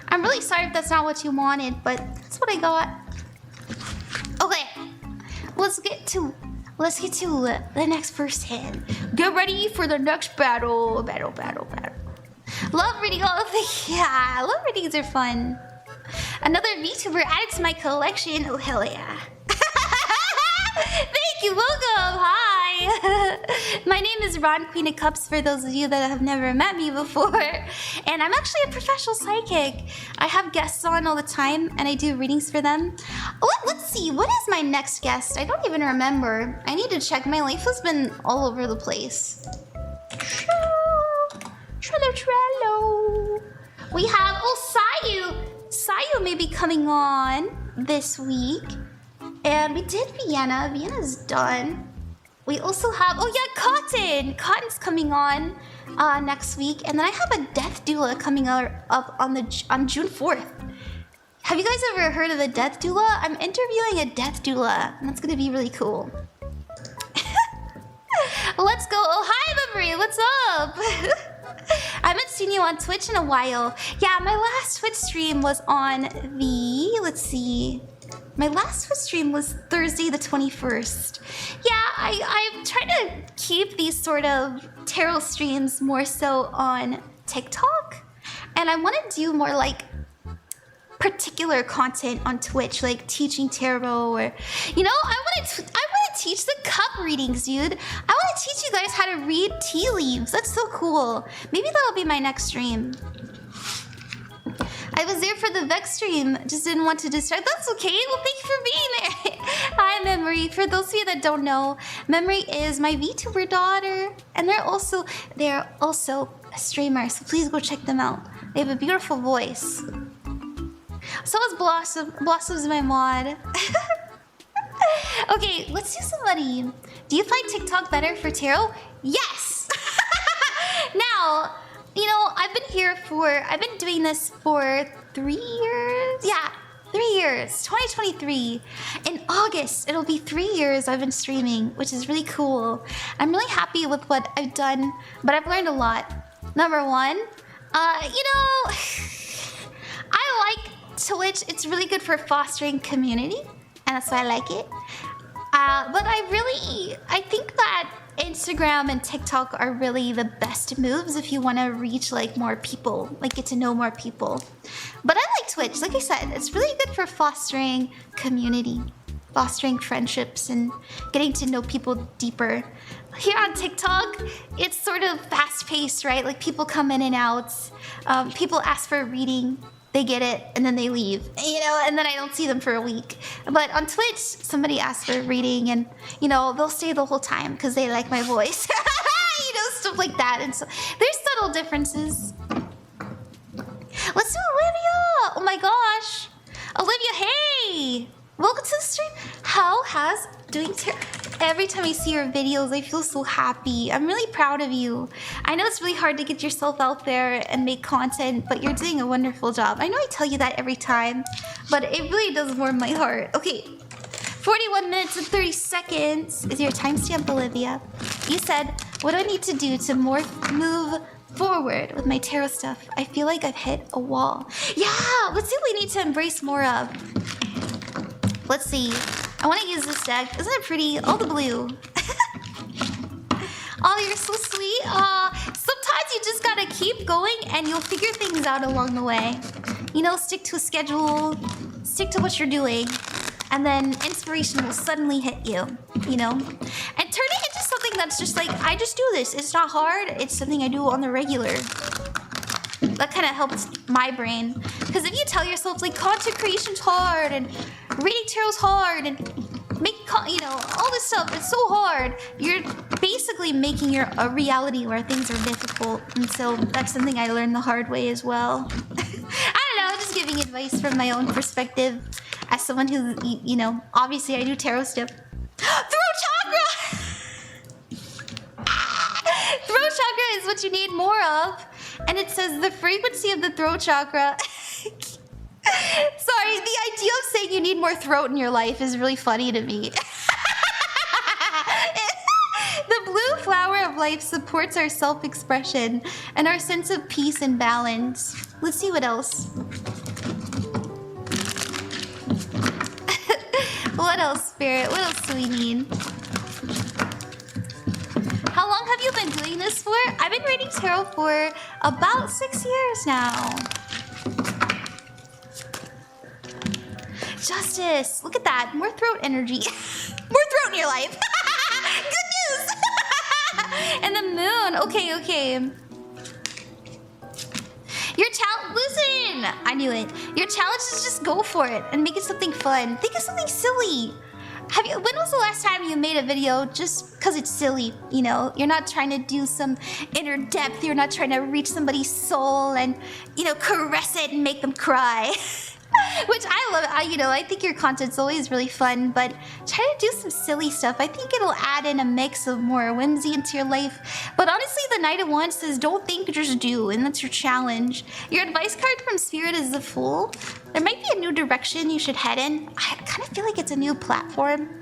I'm really sorry if that's not what you wanted, but that's what I got. Okay, let's get to the next person. Get ready for the next battle. Love reading, yeah, love readings are fun. Another VTuber added to my collection. Oh, hell yeah. Thank you, welcome, hi. My name is Ron, Queen of Cups, for those of you that have never met me before. And I'm actually a professional psychic. I have guests on all the time, and I do readings for them. Let's see, what is my next guest? I don't even remember. I need to check. My life has been all over the place. Trello. We have, Sayu may be coming on this week. And we did Vienna. Vienna's done. We also have, oh yeah, Cotton. Cotton's coming on next week. And then I have a death doula coming up on June 4th. Have you guys ever heard of a death doula? I'm interviewing a death doula, and that's gonna be really cool. Let's go. Oh, hi, Memory. What's up? I haven't seen you on Twitch in a while. Yeah, my last Twitch stream was on the, let's see. My last Twitch stream was Thursday the 21st. Yeah, I'm trying to keep these sort of tarot streams more so on TikTok. And I want to do more like particular content on Twitch, like teaching tarot, or, you know, I want to teach the cup readings, dude. I want to teach you guys how to read tea leaves. That's so cool. Maybe that'll be my next stream. I was there for the Vex stream, just didn't want to distract. That's okay. Well, thank you for being there. Hi, Memory. For those of you that don't know, Memory is my VTuber daughter, and they're also a streamer. So please go check them out. They have a beautiful voice. So is Blossom. Blossom's my mod. Okay, let's do somebody. Do you find TikTok better for tarot? Yes! Now, you know, I've been doing this for 3 years? Yeah, 3 years. 2023. In August, it'll be 3 years I've been streaming, which is really cool. I'm really happy with what I've done, but I've learned a lot. Number one, you know, I like Twitch. It's really good for fostering community, and that's why I like it. But I think that Instagram and TikTok are really the best moves if you want to reach like more people, like get to know more people. But I like Twitch. Like I said, it's really good for fostering community, fostering friendships, and getting to know people deeper. Here on TikTok, it's sort of fast-paced, right? Like people come in and out. People ask for a reading. They get it, and then they leave, you know, and then I don't see them for a week. But on Twitch, somebody asks for a reading, and, you know, they'll stay the whole time because they like my voice. You know, stuff like that. And so there's subtle differences. Let's do Olivia! Oh my gosh. Olivia, hey! Welcome to the stream. How has doing tarot? Every time I see your videos, I feel so happy. I'm really proud of you. I know it's really hard to get yourself out there and make content, but you're doing a wonderful job. I know I tell you that every time, but it really does warm my heart. Okay, 41 minutes and 30 seconds is your timestamp, Olivia. You said, what do I need to do to move forward with my tarot stuff? I feel like I've hit a wall. Yeah, let's see what we need to embrace more of. Let's see. I want to use this deck. Isn't it pretty? All the blue. Oh, you're so sweet. Sometimes you just gotta keep going and you'll figure things out along the way. You know, stick to a schedule, stick to what you're doing, and then inspiration will suddenly hit you, you know? And turn it into something that's just like, I just do this. It's not hard. It's something I do on the regular. That kind of helps my brain. Because if you tell yourself, like, content creation's hard, and reading tarot's hard, and you know, all this stuff, it's so hard, you're basically making a reality where things are difficult. And so that's something I learned the hard way as well. I don't know, just giving advice from my own perspective as someone who, you know, obviously I do tarot stuff. Throat chakra! Throat chakra is what you need more of. And it says the frequency of the throat chakra. Sorry, the idea of saying you need more throat in your life is really funny to me. The blue flower of life supports our self-expression and our sense of peace and balance. Let's see what else. What else, Spirit? What else do we need? How long have you been doing this for? I've been reading tarot for about 6 years now. Justice. Look at that. More throat energy. More throat in your life. Good news. And the moon. Okay, okay. Your challenge. Listen. I knew it. Your challenge is just go for it and make it something fun. Think of something silly. When was the last time you made a video just because it's silly, you know? You're not trying to do some inner depth. You're not trying to reach somebody's soul and, you know, caress it and make them cry. Which I love. You know, I think your content's always really fun, but try to do some silly stuff. I think it'll add in a mix of more whimsy into your life. But honestly, the Knight of Wands says, don't think, just do, and that's your challenge. Your advice card from Spirit is the Fool. There might be a new direction you should head in. I kind of feel like it's a new platform.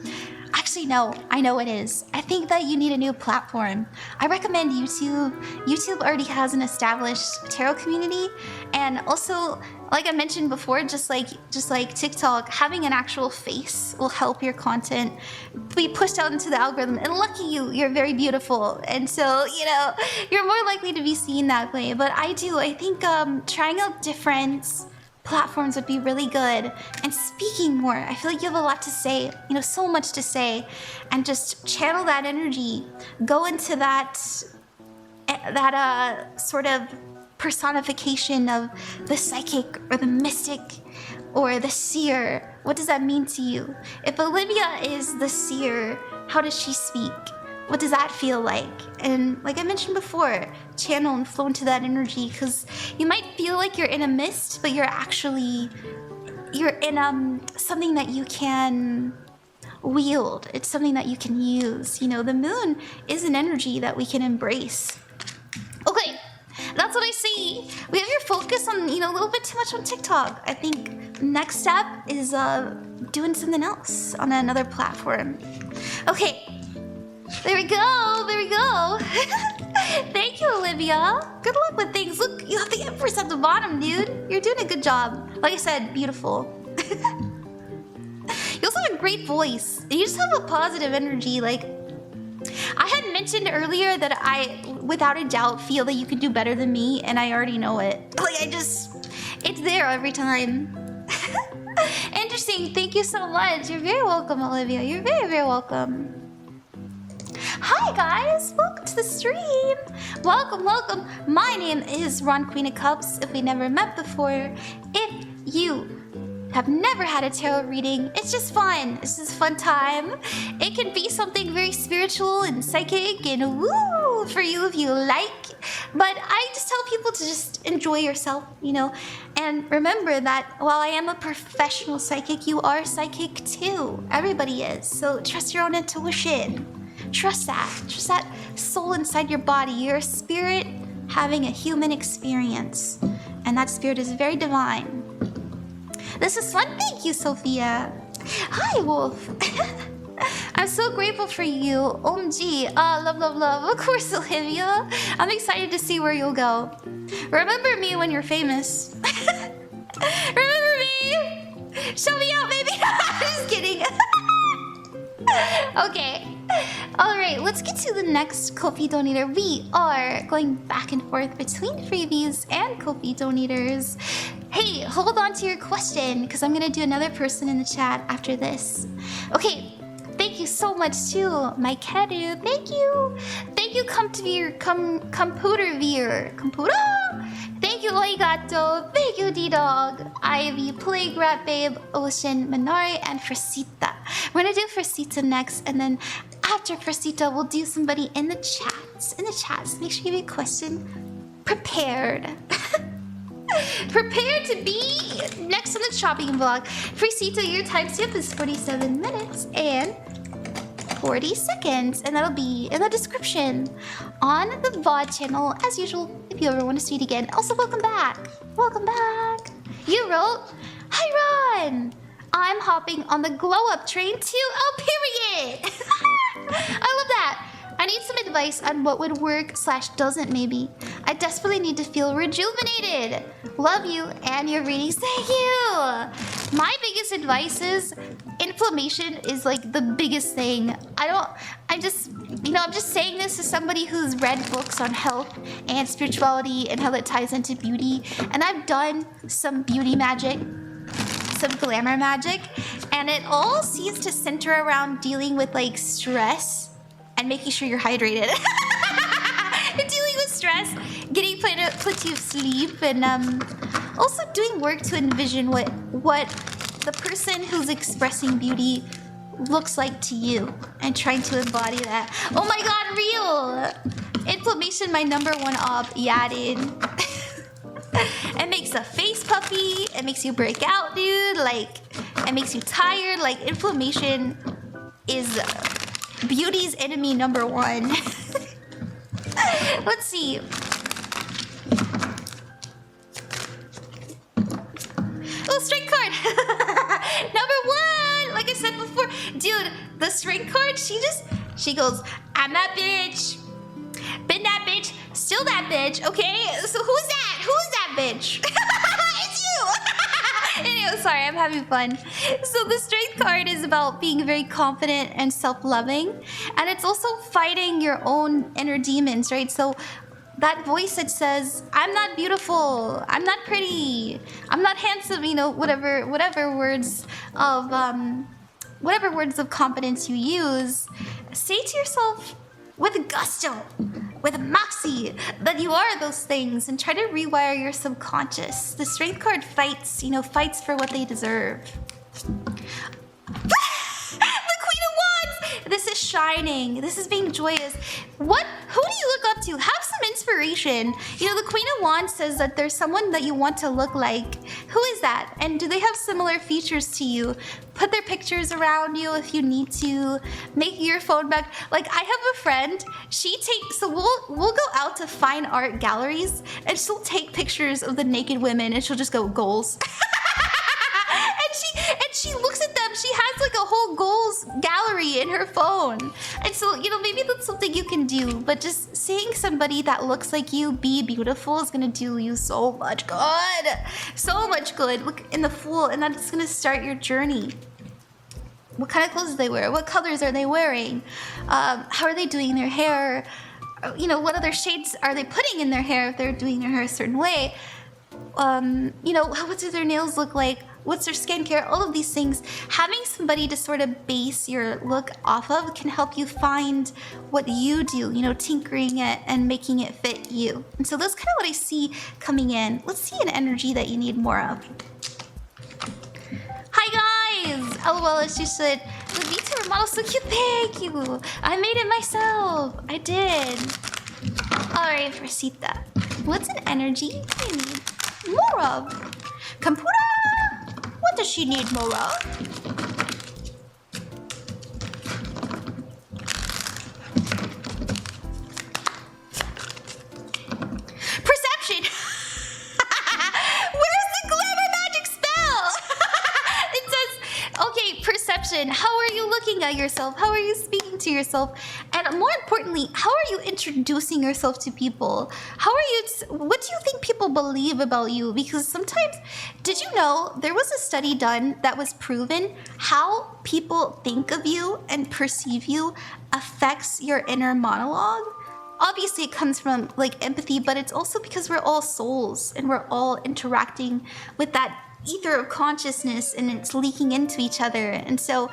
Actually, no, I know it is. I think that you need a new platform. I recommend YouTube. YouTube already has an established tarot community, and also, like I mentioned before, just like TikTok, having an actual face will help your content be pushed out into the algorithm. And lucky you, you're very beautiful, and so, you know, you're more likely to be seen that way. But I think trying out different platforms would be really good, and speaking more. I feel like you have a lot to say, you know, so much to say, and just channel that energy. Go into that sort of personification of the psychic or the mystic or the seer. What does that mean to you? If Olivia is the seer, how does she speak? What does that feel like? And like I mentioned before, channel and flow into that energy, because you might feel like you're in a mist, but you're in something that you can wield. It's something that you can use. You know, the moon is an energy that we can embrace. Okay, that's what I see. We have your focus on, you know, a little bit too much on TikTok. I think next step is doing something else on another platform. Okay, there we go, there we go. Thank you, Olivia. Good luck with things. Look, you have the Empress at the bottom, dude. You're doing a good job. Like I said, beautiful. You also have a great voice. And you just have a positive energy. Like, I had mentioned earlier that I, without a doubt, feel that you can do better than me, and I already know it. Like, it's there every time. Interesting. Thank you so much. You're very welcome, Olivia. You're very, very welcome. Hi guys, welcome to the stream. Welcome, welcome. My name is Ron, Queen of Cups. If we never met before, if you have never had a tarot reading, it's just fun. It's just fun time. It can be something very spiritual and psychic and woo for you if you like. But I just tell people to just enjoy yourself, you know. And remember that while I am a professional psychic, you are psychic too. Everybody is. So trust your own intuition. Trust that soul inside your body. You're a spirit having a human experience, and that spirit is very divine. This is fun. Thank you, Sophia. Hi, Wolf. I'm so grateful for you. OMG. Love, love, love. Of course, Olivia. I'm excited to see where you'll go. Remember me when you're famous. Remember me? Show me out, baby. Just kidding. Okay. Alright, let's get to the next Ko-fi donator. We are going back and forth between freebies and Ko-fi donators. Hey, hold on to your question, because I'm going to do another person in the chat after this. Okay, thank you so much to my Keru. Thank you. Thank you, Computer Veer. Computer? Thank you, Oigato. Thank you, D-Dog. Ivy, Plague Rat Babe, Ocean, Manari, and Fresita. We're gonna do Fresita next, and then after Fresita, we'll do somebody in the chats. So make sure you have a question prepared. Prepared to be next on the chopping block. Fresita, your timestamp is 47 minutes and 40 seconds, and that'll be in the description on the VOD channel, as usual, if you ever want to see it again. Also, welcome back. Welcome back. You wrote, hi, Ron. I'm hopping on the glow-up train too. Oh, period. I love that. I need some advice on what would work / doesn't maybe. I desperately need to feel rejuvenated. Love you and your readings. Thank you. My biggest advice is inflammation is like the biggest thing. I'm just saying this as somebody who's read books on health and spirituality and how that ties into beauty. And I've done some beauty magic, some glamour magic, and it all seems to center around dealing with like stress and making sure you're hydrated. Dealing with stress, getting plenty of sleep, and also doing work to envision what the person who's expressing beauty looks like to you and trying to embody that. Oh my god, real! Inflammation, my #1 op. Yeah, dude. It makes the face puffy, it makes you break out, dude. Like, it makes you tired. Like, inflammation is beauty's enemy #1. Let's see. Oh, strength card. #1. Like I said before, dude, the strength card, she goes, I'm that bitch. Been that bitch, still that bitch, okay? So who's that? Who's that bitch? It's you. Anyway, sorry, I'm having fun. So the strength card is about being very confident and self-loving, and it's also fighting your own inner demons, right? So that voice that says, I'm not beautiful, I'm not pretty, I'm not handsome, you know, whatever words of confidence you use, say to yourself with gusto, with Maki that you are those things and try to rewire your subconscious. The Strength card fights, you know, fights for what they deserve. The Queen of Wands! This is shining. This is being joyous. Who do you look up to? Have some inspiration. You know, the Queen of Wands says that there's someone that you want to look like. Who is that? And do they have similar features to you? Put their pictures around you if you need to. Make your phone back. Like, I have a friend. So we'll go out to fine art galleries and she'll take pictures of the naked women and she'll just go goals. And she looks at them. She has like a whole goals gallery in her phone. And so, you know, maybe that's something you can do. But just seeing somebody that looks like you be beautiful is gonna do you so much good. So much good. Look in the Fool, and that's gonna start your journey. What kind of clothes do they wear? What colors are they wearing? How are they doing their hair? You know, what other shades are they putting in their hair if they're doing their hair a certain way? You know, what do their nails look like? What's their skincare? All of these things. Having somebody to sort of base your look off of can help you find what you do, you know, tinkering it and making it fit you. And so that's kind of what I see coming in. Let's see an energy that you need more of. Hi guys! LOL, she said, the VTuber model so cute, thank you! I made it myself! I did! Alright, Fresita. What's an energy you need more of? Kampura! What does she need more of? Perception! Where's the glamour magic spell? It says, okay, perception. How are you looking at yourself? How are you speaking to yourself? And more importantly, how are you introducing yourself to people? What do you think people believe about you? Because sometimes, did you know there was a study done that was proven how people think of you and perceive you affects your inner monologue? Obviously it comes from like empathy, but it's also because we're all souls and we're all interacting with that ether of consciousness and it's leaking into each other. And so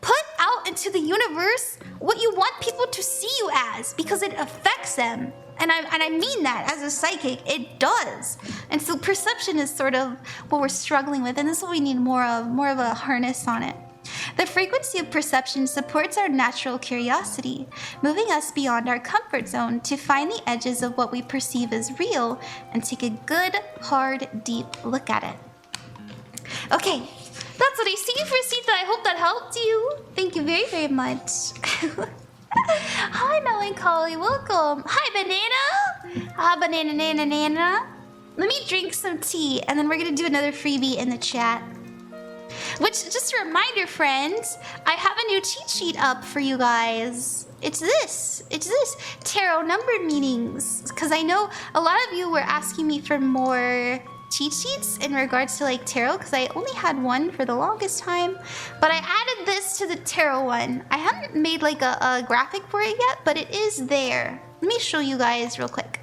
put out into the universe what you want people to see you as, because it affects them. And I mean that as a psychic, it does. And so perception is sort of what we're struggling with, and this is what we need more of a harness on it. The frequency of perception supports our natural curiosity, moving us beyond our comfort zone to find the edges of what we perceive as real and take a good, hard, deep look at it. Okay, that's what I see, Fresita. I hope that helped you. Thank you very, very much. Hi, Melancholy. Welcome. Hi, Banana. Hi, Banana. Let me drink some tea, and then we're going to do another freebie in the chat. Which, just a reminder, friends, I have a new cheat sheet up for you guys. It's this. Tarot numbered meanings. Because I know a lot of you were asking me for more cheat sheets in regards to like tarot, because I only had one for the longest time, but I added this to the tarot one. I haven't made like a graphic for it yet, but it is there. Let me show you guys real quick.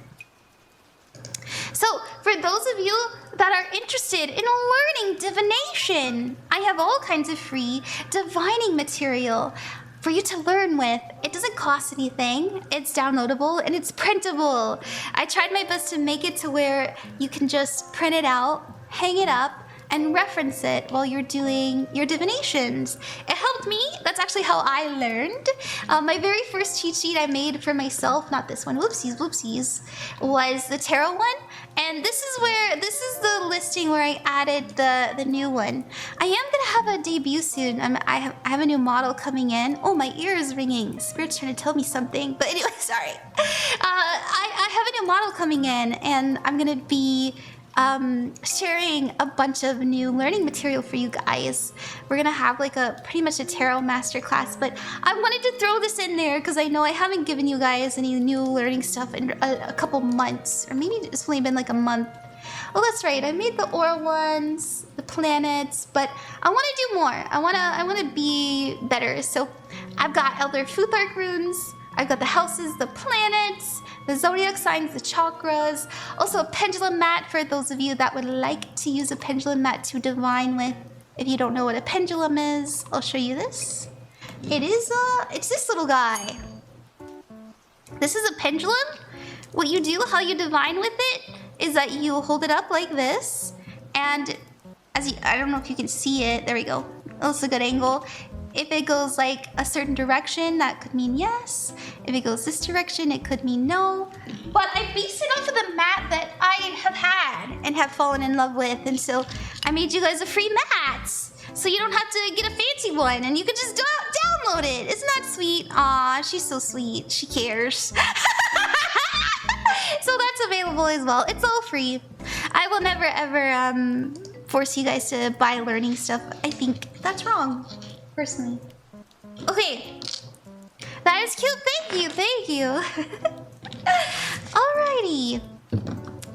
So for those of you that are interested in learning divination, I have all kinds of free divining material for you to learn with. It doesn't cost anything, it's downloadable and it's printable. I tried my best to make it to where you can just print it out, hang it up, and reference it while you're doing your divinations. It helped me. That's actually how I learned. My very first cheat sheet I made for myself, not this one, whoopsies, was the tarot one. And this is the listing where I added the new one. I am gonna have a debut soon. I have a new model coming in. Oh, my ear is ringing. Spirit's trying to tell me something. But anyway, sorry. I have a new model coming in, and I'm gonna be sharing a bunch of new learning material for you guys. We're gonna have like pretty much a tarot masterclass, but I wanted to throw this in there because I know I haven't given you guys any new learning stuff in a couple months, or maybe it's only been like a month. Oh, that's right, I made the aura ones, the planets, but I want to do more. I want to be better. So I've got Elder Futhark runes, I've got the houses, the planets, the zodiac signs, the chakras. Also a pendulum mat for those of you that would like to use a pendulum mat to divine with. If you don't know what a pendulum is, I'll show you this. It's this little guy. This is a pendulum what you do, how you divine with it, is that you hold it up like this, and as you, I don't know if you can see it, there we go, that's a good angle. If it goes like a certain direction, that could mean yes. If it goes this direction, it could mean no. But I base it off of the mat that I have had and have fallen in love with, and so I made you guys a free mat. So you don't have to get a fancy one, and you can just download it. Isn't that sweet? Aw, she's so sweet. She cares. So that's available as well. It's all free. I will never ever force you guys to buy learning stuff. I think that's wrong, personally. Okay. That is cute. Thank you. Thank you. Alrighty.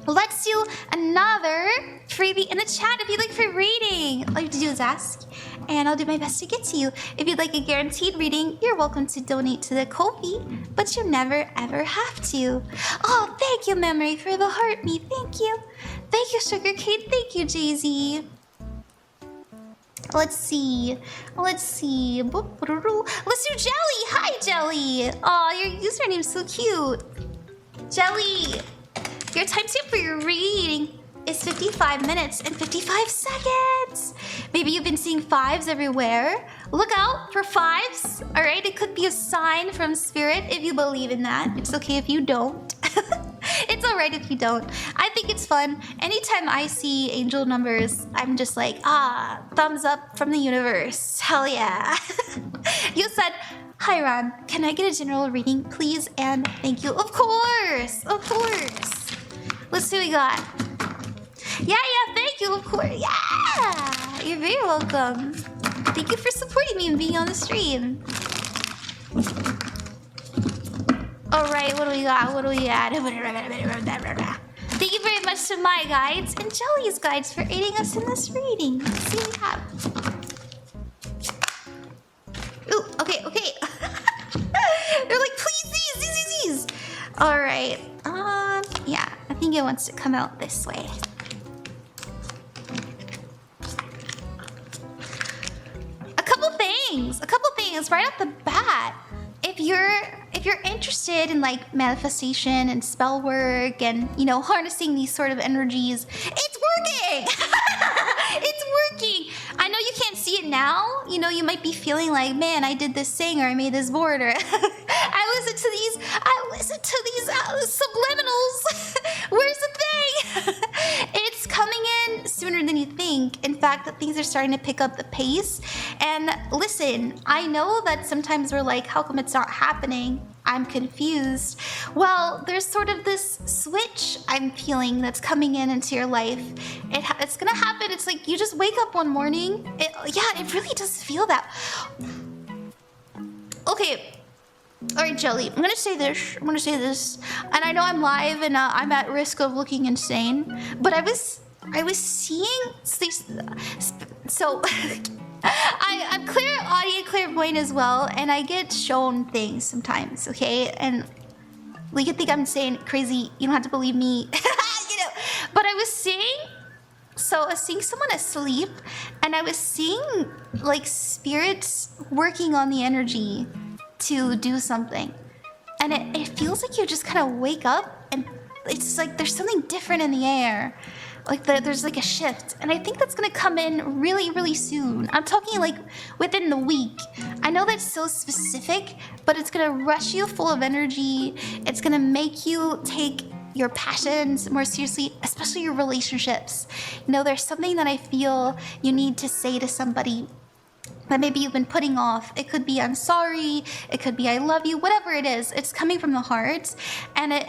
Let's do another freebie in the chat if you'd like free reading. All you have to do is ask, and I'll do my best to get to you. If you'd like a guaranteed reading, you're welcome to donate to the Ko-fi, but you never ever have to. Oh, thank you, Memory, for the heart me. Thank you. Thank you, Sugarcane. Thank you, Jay-Z. Let's see. Let's do Jelly. Hi, Jelly. Oh, your username's so cute. Jelly. Your timestamp for your reading is 55 minutes and 55 seconds. Maybe you've been seeing 5s everywhere. Look out for 5s, all right? It could be a sign from Spirit if you believe in that. It's okay if you don't. It's all right if you don't. I think it's fun. Anytime I see angel numbers, I'm just like, ah, thumbs up from the universe. Hell yeah. You said, hi, Ron. Can I get a general reading, please? And thank you. Of course. Of course. Let's see what we got. Yeah, thank you, of course. Yeah, you're very welcome. Thank you for supporting me and being on the stream. All right, what do we got? What do we got? Thank you very much to my guides and Jelly's guides for aiding us in this reading. Let's see what we have. Ooh, okay. They're like, please, these. All right. Yeah, I think it wants to come out this way. A couple things right off the bat. If you're interested in like manifestation and spell work and, you know, harnessing these sort of energies, it's working. It's working. I know you can't see it now. You know, you might be feeling like, man, I did this thing or I made this board or I listened to these subliminals. Where's the thing? It's coming in sooner than you think. In fact, things are starting to pick up the pace. And listen, I know that sometimes we're like, how come it's not happening? I'm confused. Well, there's sort of this switch I'm feeling that's coming into your life. It's gonna happen. It's like you just wake up one morning. It really does feel that. Okay. All right, Jelly, I'm gonna say this. And I know I'm live and I'm at risk of looking insane, but I was seeing these, so I'm clairvoyant as well, and I get shown things sometimes, okay? And you can think I'm saying crazy, you don't have to believe me, you know. But I was seeing someone asleep, and I was seeing like spirits working on the energy to do something. And it feels like you just kind of wake up and it's like there's something different in the air. Like there's like a shift. And I think that's gonna come in really, really soon. I'm talking like within the week. I know that's so specific, but it's gonna rush you full of energy. It's gonna make you take your passions more seriously, especially your relationships. You know, there's something that I feel you need to say to somebody that maybe you've been putting off. It could be I'm sorry, it could be I love you, whatever it is, it's coming from the heart, and it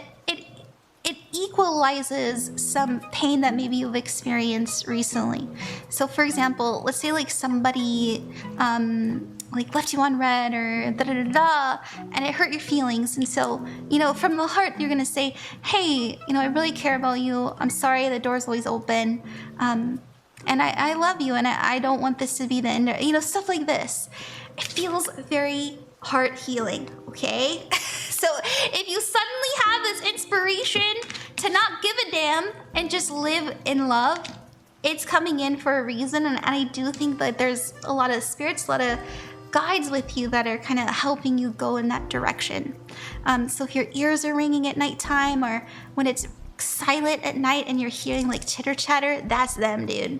equalizes some pain that maybe you've experienced recently. So for example, let's say like somebody like left you on red or da-da-da-da, and it hurt your feelings, and so, you know, from the heart you're gonna say, hey, you know, I really care about you, I'm sorry the door's always open, and I love you, and I don't want this to be the end, you know, stuff like this. It feels very heart healing, okay? So if you suddenly have this inspiration to not give a damn and just live in love, it's coming in for a reason. And I do think that there's a lot of spirits, a lot of guides with you that are kind of helping you go in that direction. So if your ears are ringing at nighttime, or when it's silent at night and you're hearing like chitter chatter, that's them, dude.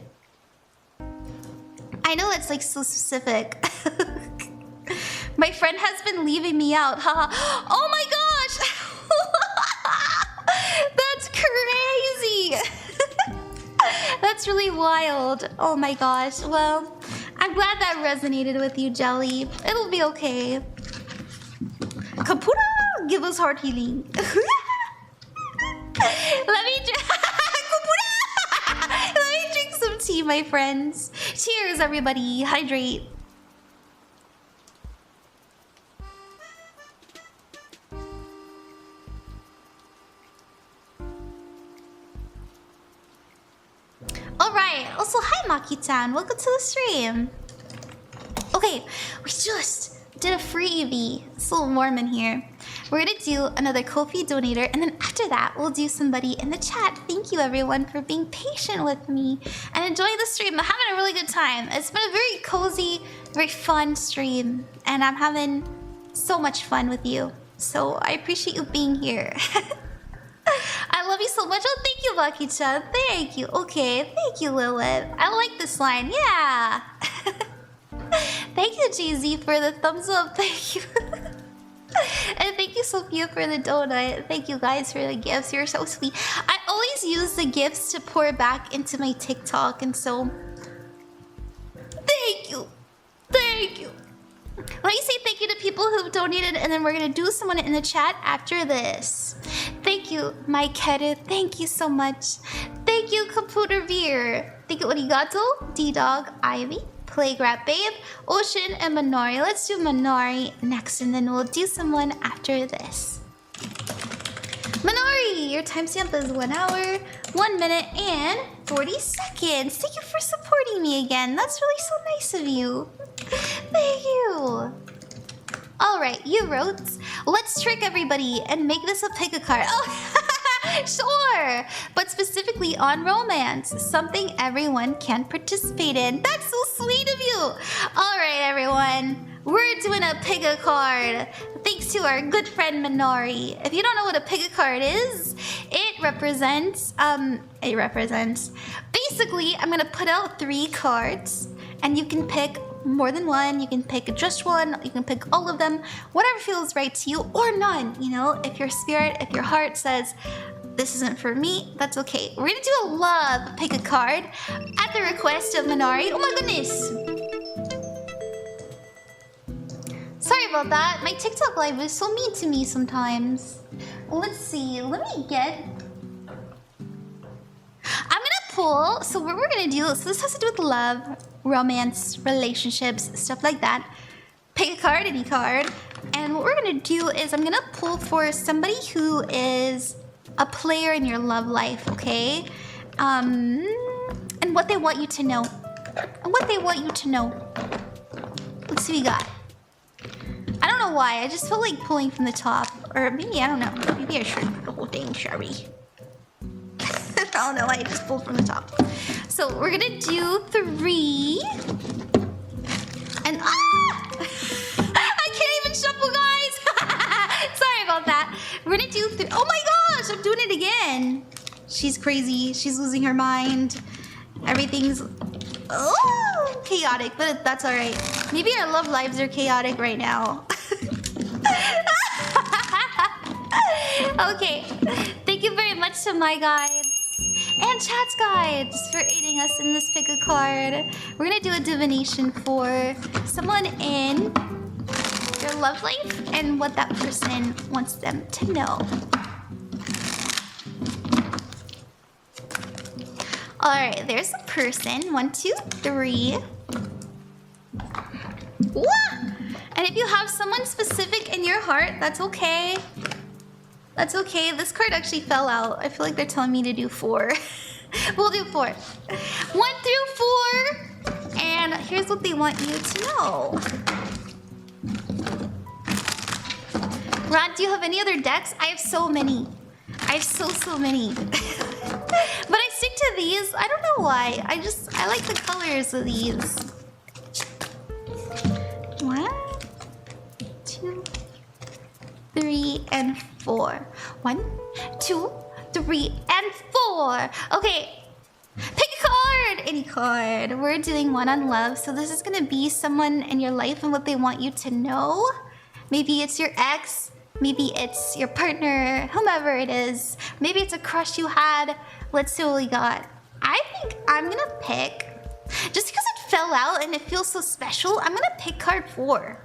I know it's like so specific. My friend has been leaving me out. Haha. Oh my gosh! That's crazy! That's really wild. Oh my gosh. Well, I'm glad that resonated with you, Jelly. It'll be okay. Kapura! Give us heart healing. Let me drink some tea, my friends. Cheers, everybody. Hydrate. Alright, also hi Maki-chan, welcome to the stream. Okay, we just did a free EV. It's a little warm in here. We're gonna do another Ko-fi donator, and then after that, we'll do somebody in the chat. Thank you everyone for being patient with me and enjoying the stream. I'm having a really good time. It's been a very cozy, very fun stream, and I'm having so much fun with you. So I appreciate you being here. I love you so much. Oh, thank you, Maki-chan. Thank you. Okay, thank you, Lilith. I like this line. Yeah. Thank you, JZ, for the thumbs up. Thank you. And thank you, Sophia, for the donut. Thank you guys for the gifts. You're so sweet. I always use the gifts to pour back into my TikTok, and so thank you. Thank you. Let me say thank you to people who've donated, and then we're gonna do someone in the chat after this. Thank you, Mike Hedda. Thank you so much. Thank you, Computer Veer. Thank you, Origato, D-Dog, Ivy, Playgrab Babe, Ocean, and Manari. Let's do Manari next, and then we'll do someone after this. Manari, your timestamp is 1 hour, 1 minute, and 40 seconds. Thank you for supporting me again. That's really so nice of you. Thank you. Alright, you wrote, let's trick everybody and make this a pick a card. Oh, sure. But specifically on romance, something everyone can participate in. That's so sweet of you. Alright, everyone. We're doing a pick a card. Thanks to our good friend Manari. If you don't know what a pick a card is, it represents, basically, I'm gonna put out 3 cards, and you can pick more than one, you can pick just one, you can pick all of them, whatever feels right to you, or none, you know? If your spirit, if your heart says, this isn't for me, that's okay. We're gonna do a love pick a card at the request of Manari. Oh my goodness! Sorry about that, my TikTok live is so mean to me sometimes. Let's see, let me get... I'm gonna pull, so what we're gonna do, so this has to do with love, romance, relationships, stuff like that. Pick a card, any card. And what we're gonna do is I'm gonna pull for somebody who is a player in your love life, okay? And what they want you to know. And what they want you to know. Let's see what we got. I don't know why, I just feel like pulling from the top. Or maybe, I don't know, maybe I should do the whole thing, Sherry. I don't know why I just pulled from the top. So we're gonna do 3. And I can't even shuffle, guys. Sorry about that. We're gonna do 3. Oh my gosh, I'm doing it again. She's crazy. She's losing her mind. Everything's chaotic, but that's all right. Maybe our love lives are chaotic right now. Okay. Thank you very much to my guides and chat's guides for aiding us in this pick a card. We're gonna do a divination for someone in their love life and what that person wants them to know. Alright, there's a person. 1, 2, 3. What? And if you have someone specific in your heart, that's okay. That's okay. This card actually fell out. I feel like they're telling me to do 4. We'll do 4. 1 through 4. And here's what they want you to know. Ron, do you have any other decks? I have so many. I have so many. But I stick to these. I don't know why. I like the colors of these. 1, 2, 3, and 4. 1, 2, 3, and 4. Okay. Pick a card! Any card. We're doing one on love. So this is gonna be someone in your life and what they want you to know. Maybe it's your ex. Maybe it's your partner. Whomever it is. Maybe it's a crush you had. Let's see what we got. I think I'm gonna pick... Just because it fell out and it feels so special, I'm gonna pick card 4.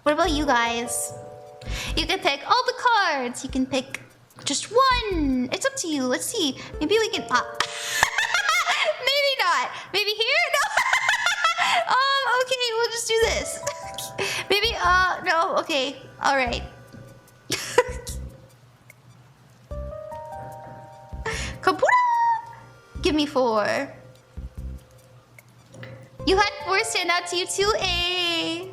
What about you guys? You can pick all the cards. You can pick just one. It's up to you. Let's see. Maybe we can... Maybe not. Maybe here? No. Okay, we'll just do this. Maybe, no, okay. All right. Kapura! Give me 4. You had 4 stand out to you too, eh?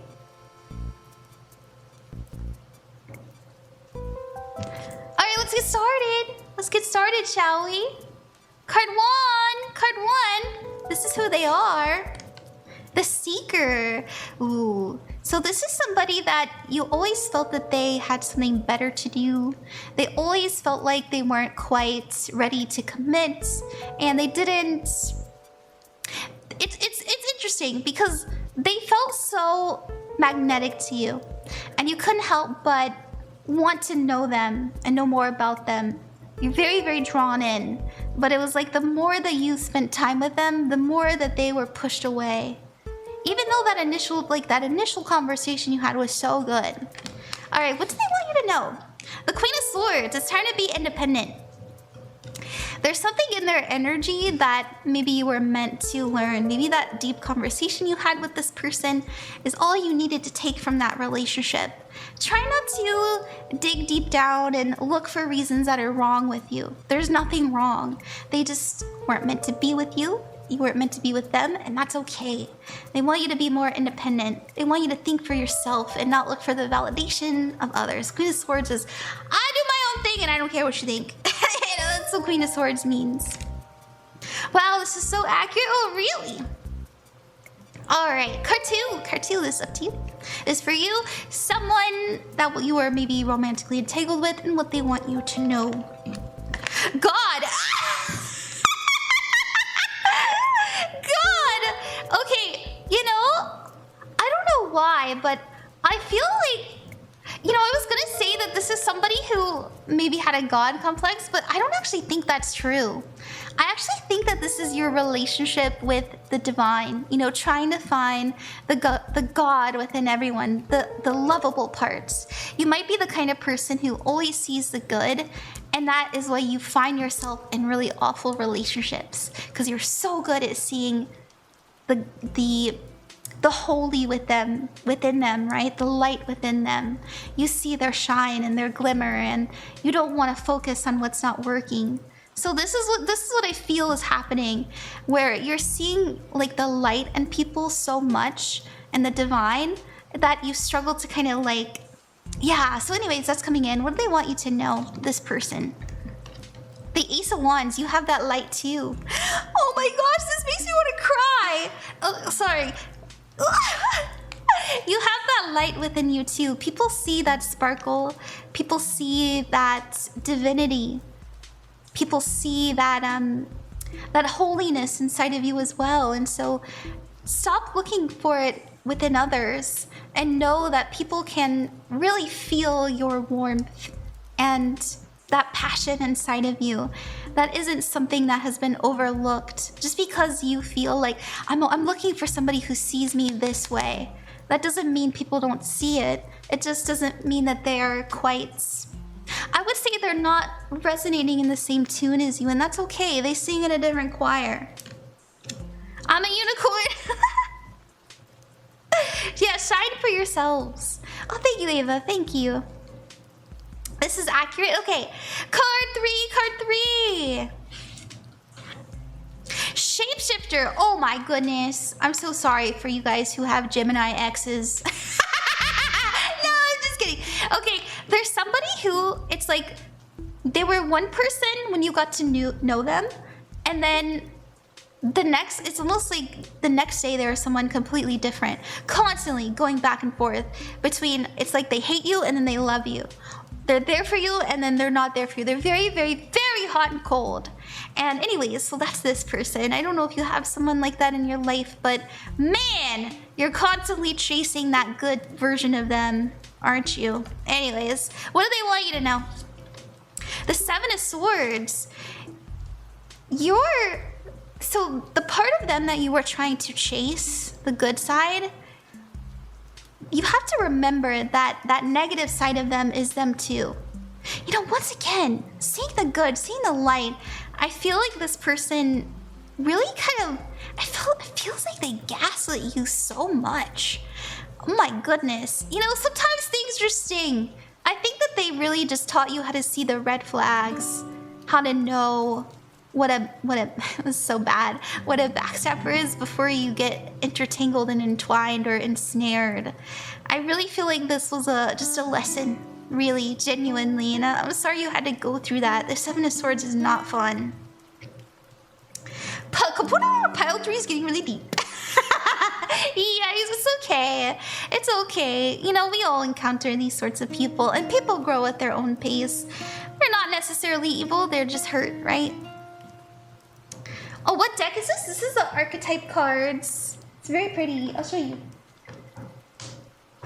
Alright, let's get started. Let's get started, shall we? Card 1! Card 1! This is who they are. The Seeker. Ooh. So this is somebody that you always felt that they had something better to do. They always felt like they weren't quite ready to commit. And they didn't... It's interesting because they felt so magnetic to you. And you couldn't help but want to know them and know more about them. You're very, very drawn in. But it was like the more that you spent time with them, the more that they were pushed away. Even though that initial conversation you had was so good. All right, what do they want you to know? The Queen of Swords. It's time to be independent. There's something in their energy that maybe you were meant to learn. Maybe that deep conversation you had with this person is all you needed to take from that relationship. Try not to dig deep down and look for reasons that are wrong with you. There's nothing wrong. They just weren't meant to be with you. You weren't meant to be with them, and that's okay. They want you to be more independent. They want you to think for yourself and not look for the validation of others. Queen of Swords is, I do my own thing and I don't care what you think. That's what Queen of Swords means. Wow, this is so accurate. Oh, really? All right, card 2. Card 2 is up to you. Is for you, someone that you are maybe romantically entangled with and what they want you to know. God! God! Okay, you know, I don't know why, but I feel like, you know, I was gonna say that this is somebody who maybe had a God complex, but I don't actually think that's true. I actually think that this is your relationship with the divine, you know, trying to find the God within everyone, the lovable parts. You might be the kind of person who always sees the good, and that is why you find yourself in really awful relationships, because you're so good at seeing the holy within them, right? The light within them. You see their shine and their glimmer, and you don't want to focus on what's not working. So this is what I feel is happening, where you're seeing like the light in people so much and the divine that you struggle to kind of like, yeah. So anyways, that's coming in. What do they want you to know, this person? The Ace of Wands, you have that light too. Oh my gosh, this makes me want to cry. Oh, sorry. You have that light within you too. People see that sparkle. People see that divinity. People see that that holiness inside of you as well. And so stop looking for it within others and know that people can really feel your warmth and that passion inside of you. That isn't something that has been overlooked. Just because you feel like, I'm looking for somebody who sees me this way, that doesn't mean people don't see it. It just doesn't mean that they're quite... I would say they're not resonating in the same tune as you, and that's okay. They sing in a different choir. I'm a unicorn. Yeah, shine for yourselves. Oh, thank you, Ava. Thank you. This is accurate. Okay, card 3. Shapeshifter. Oh my goodness. I'm so sorry for you guys who have Gemini exes. No, I'm just kidding. Okay, there's somebody who, it's like they were one person when you got to know them, and then it's almost like the next day there is someone completely different, constantly going back and forth between, it's like they hate you and then they love you. They're there for you and then they're not there for you. They're very, very, very hot and cold. And anyways, so that's this person. I don't know if you have someone like that in your life, but man, you're constantly chasing that good version of them, aren't you? Anyways, what do they want you to know? The Seven of Swords. So the part of them that you were trying to chase, the good side, you have to remember that that negative side of them is them too. You know, once again, seeing the good, seeing the light, I feel like this person really kind of, it feels like they gaslit you so much. Oh my goodness. You know, sometimes things just sting. I think that they really just taught you how to see the red flags, how to know what a it was so bad, what a backstabber is before you get intertangled and entwined or ensnared. I really feel like this was just a lesson, really, genuinely, and I'm sorry you had to go through that. The Seven of Swords is not fun. Pile 3 is getting really deep. Yeah, it's okay. It's okay. You know, we all encounter these sorts of people, and people grow at their own pace. They're not necessarily evil, they're just hurt, right? Oh, what deck is this? This is the Archetype cards. It's very pretty. I'll show you.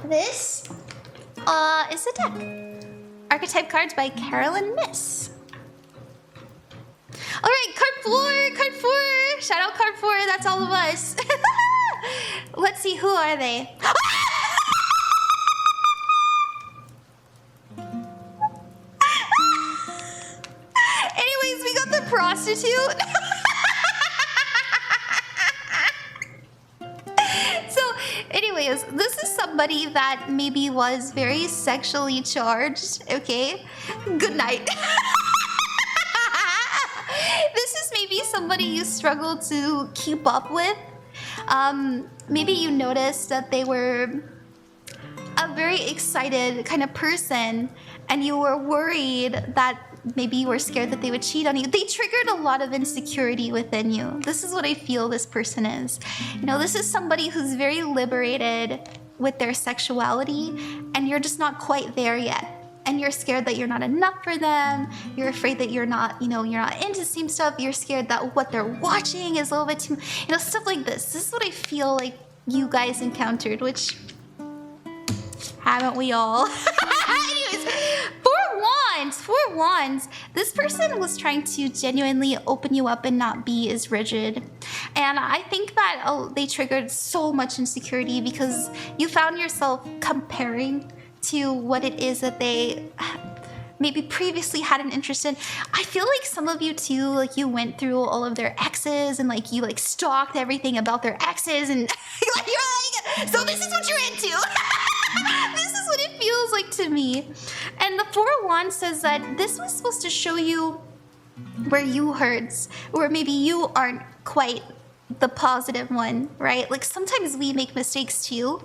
This is the deck. Archetype cards by Carolyn Miss. All right, card 4. Shout out card 4. That's all of us. Let's see, who are they? Anyways, we got the prostitute. Anyways, this is somebody that maybe was very sexually charged, okay? Good night. This is maybe somebody you struggle to keep up with. Maybe you noticed that they were a very excited kind of person and you were worried that maybe you were scared that they would cheat on you. They triggered a lot of insecurity within you. This is what I feel this person is. You know, this is somebody who's very liberated with their sexuality and you're just not quite there yet. And you're scared that you're not enough for them. You're afraid that you're not, you know, you're not into the same stuff. You're scared that what they're watching is a little bit too, you know, stuff like this. This is what I feel like you guys encountered, which haven't we all? Anyways, Four Wands. This person was trying to genuinely open you up and not be as rigid. And I think that they triggered so much insecurity because you found yourself comparing to what it is that they maybe previously had an interest in. I feel like some of you too, like you went through all of their exes and like you like stalked everything about their exes and you're like, so this is what you're into. This is what it feels like to me. And the Four of Wands says that this was supposed to show you where you hurts, or maybe you aren't quite the positive one, right? Like sometimes we make mistakes too.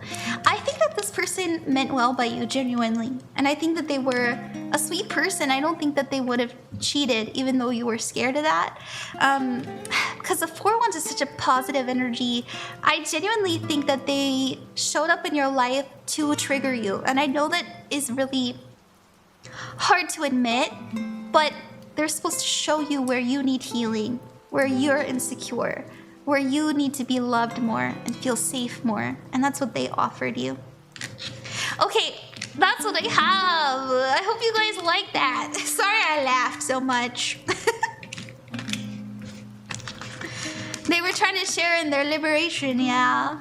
I think that this person meant well by you genuinely, and I think that they were a sweet person. I don't think that they would have cheated even though you were scared of that, because the Four Wands is such a positive energy. I genuinely think that they showed up in your life to trigger you, and I know that is really hard to admit, but they're supposed to show you where you need healing, where you're insecure, where you need to be loved more and feel safe more. And that's what they offered you. Okay, that's what I have. I hope you guys like that. Sorry I laughed so much. They were trying to share in their liberation, yeah.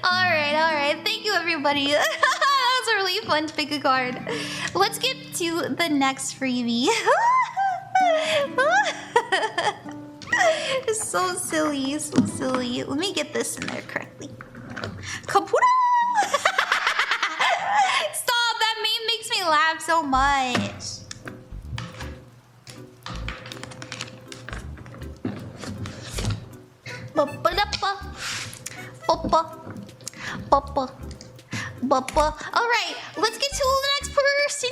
Alright. Thank you, everybody. That was a really fun to pick a card. Let's get to the next freebie. It's so silly, so silly. Let me get this in there correctly. Kaputa! Stop, that meme makes me laugh so much. Alright, let's get to the next person.